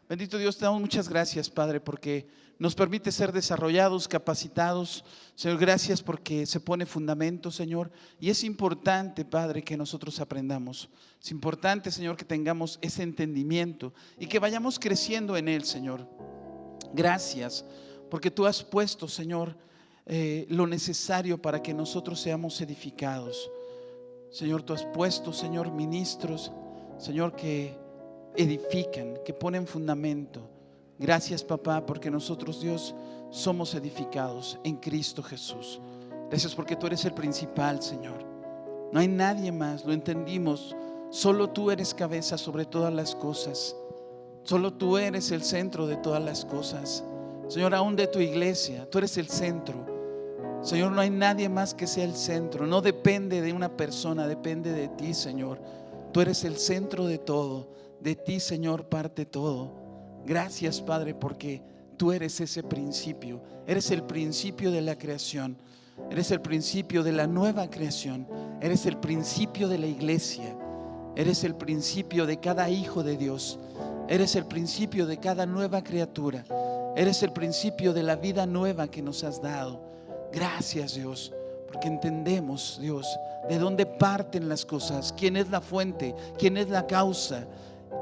Bendito Dios, te damos muchas gracias, Padre, porque nos permite ser desarrollados, capacitados. Señor, gracias porque se pone fundamento, Señor, y es importante, Padre, que nosotros aprendamos. Es importante, Señor, que tengamos ese entendimiento y que vayamos creciendo en él, Señor. Gracias, porque tú has puesto, Señor, lo necesario para que nosotros seamos edificados. Señor, tú has puesto, Señor, ministros, Señor, que edifican, que ponen fundamento. Gracias, papá, porque nosotros, Dios, somos edificados en Cristo Jesús. Gracias porque tú eres el principal, Señor. No hay nadie más, lo entendimos. Solo tú eres cabeza sobre todas las cosas. Solo tú eres el centro de todas las cosas. Señor, aún de tu iglesia, tú eres el centro. Señor, no hay nadie más que sea el centro. No depende de una persona, depende de ti, Señor. Tú eres el centro de todo. De ti, Señor, parte todo. Gracias, Padre, porque tú eres ese principio. Eres el principio de la creación. Eres el principio de la nueva creación. Eres el principio de la iglesia. Eres el principio de cada hijo de Dios. Eres el principio de cada nueva criatura. Eres el principio de la vida nueva que nos has dado. Gracias, Dios, porque entendemos, Dios, de dónde parten las cosas, quién es la fuente, quién es la causa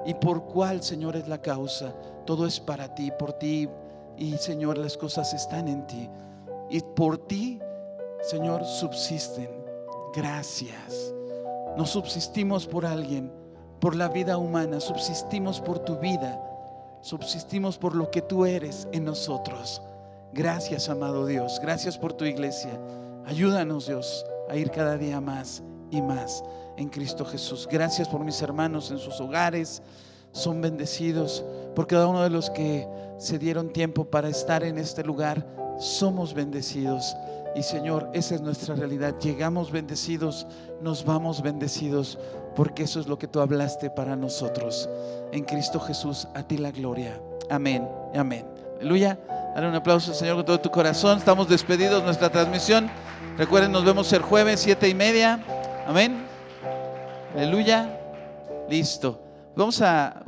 y por cuál, Señor, es la causa. Todo es para ti, por ti, y Señor, las cosas están en ti y por ti, Señor, subsisten. Gracias. No subsistimos por alguien, por la vida humana, subsistimos por tu vida, subsistimos por lo que tú eres en nosotros. Gracias, amado Dios, gracias por tu iglesia. Ayúdanos, Dios, a ir cada día más y más en Cristo Jesús. Gracias por mis hermanos en sus hogares, son bendecidos. Por cada uno de los que se dieron tiempo para estar en este lugar, somos bendecidos. Y Señor, esa es nuestra realidad. Llegamos bendecidos, nos vamos bendecidos, porque eso es lo que tú hablaste para nosotros. En Cristo Jesús, a ti la gloria. Amén, amén. Aleluya. Dale un aplauso al Señor con todo tu corazón. Estamos despedidos nuestra transmisión. Recuerden, nos vemos el jueves 7:30. Amén. Aleluya. Listo. Vamos a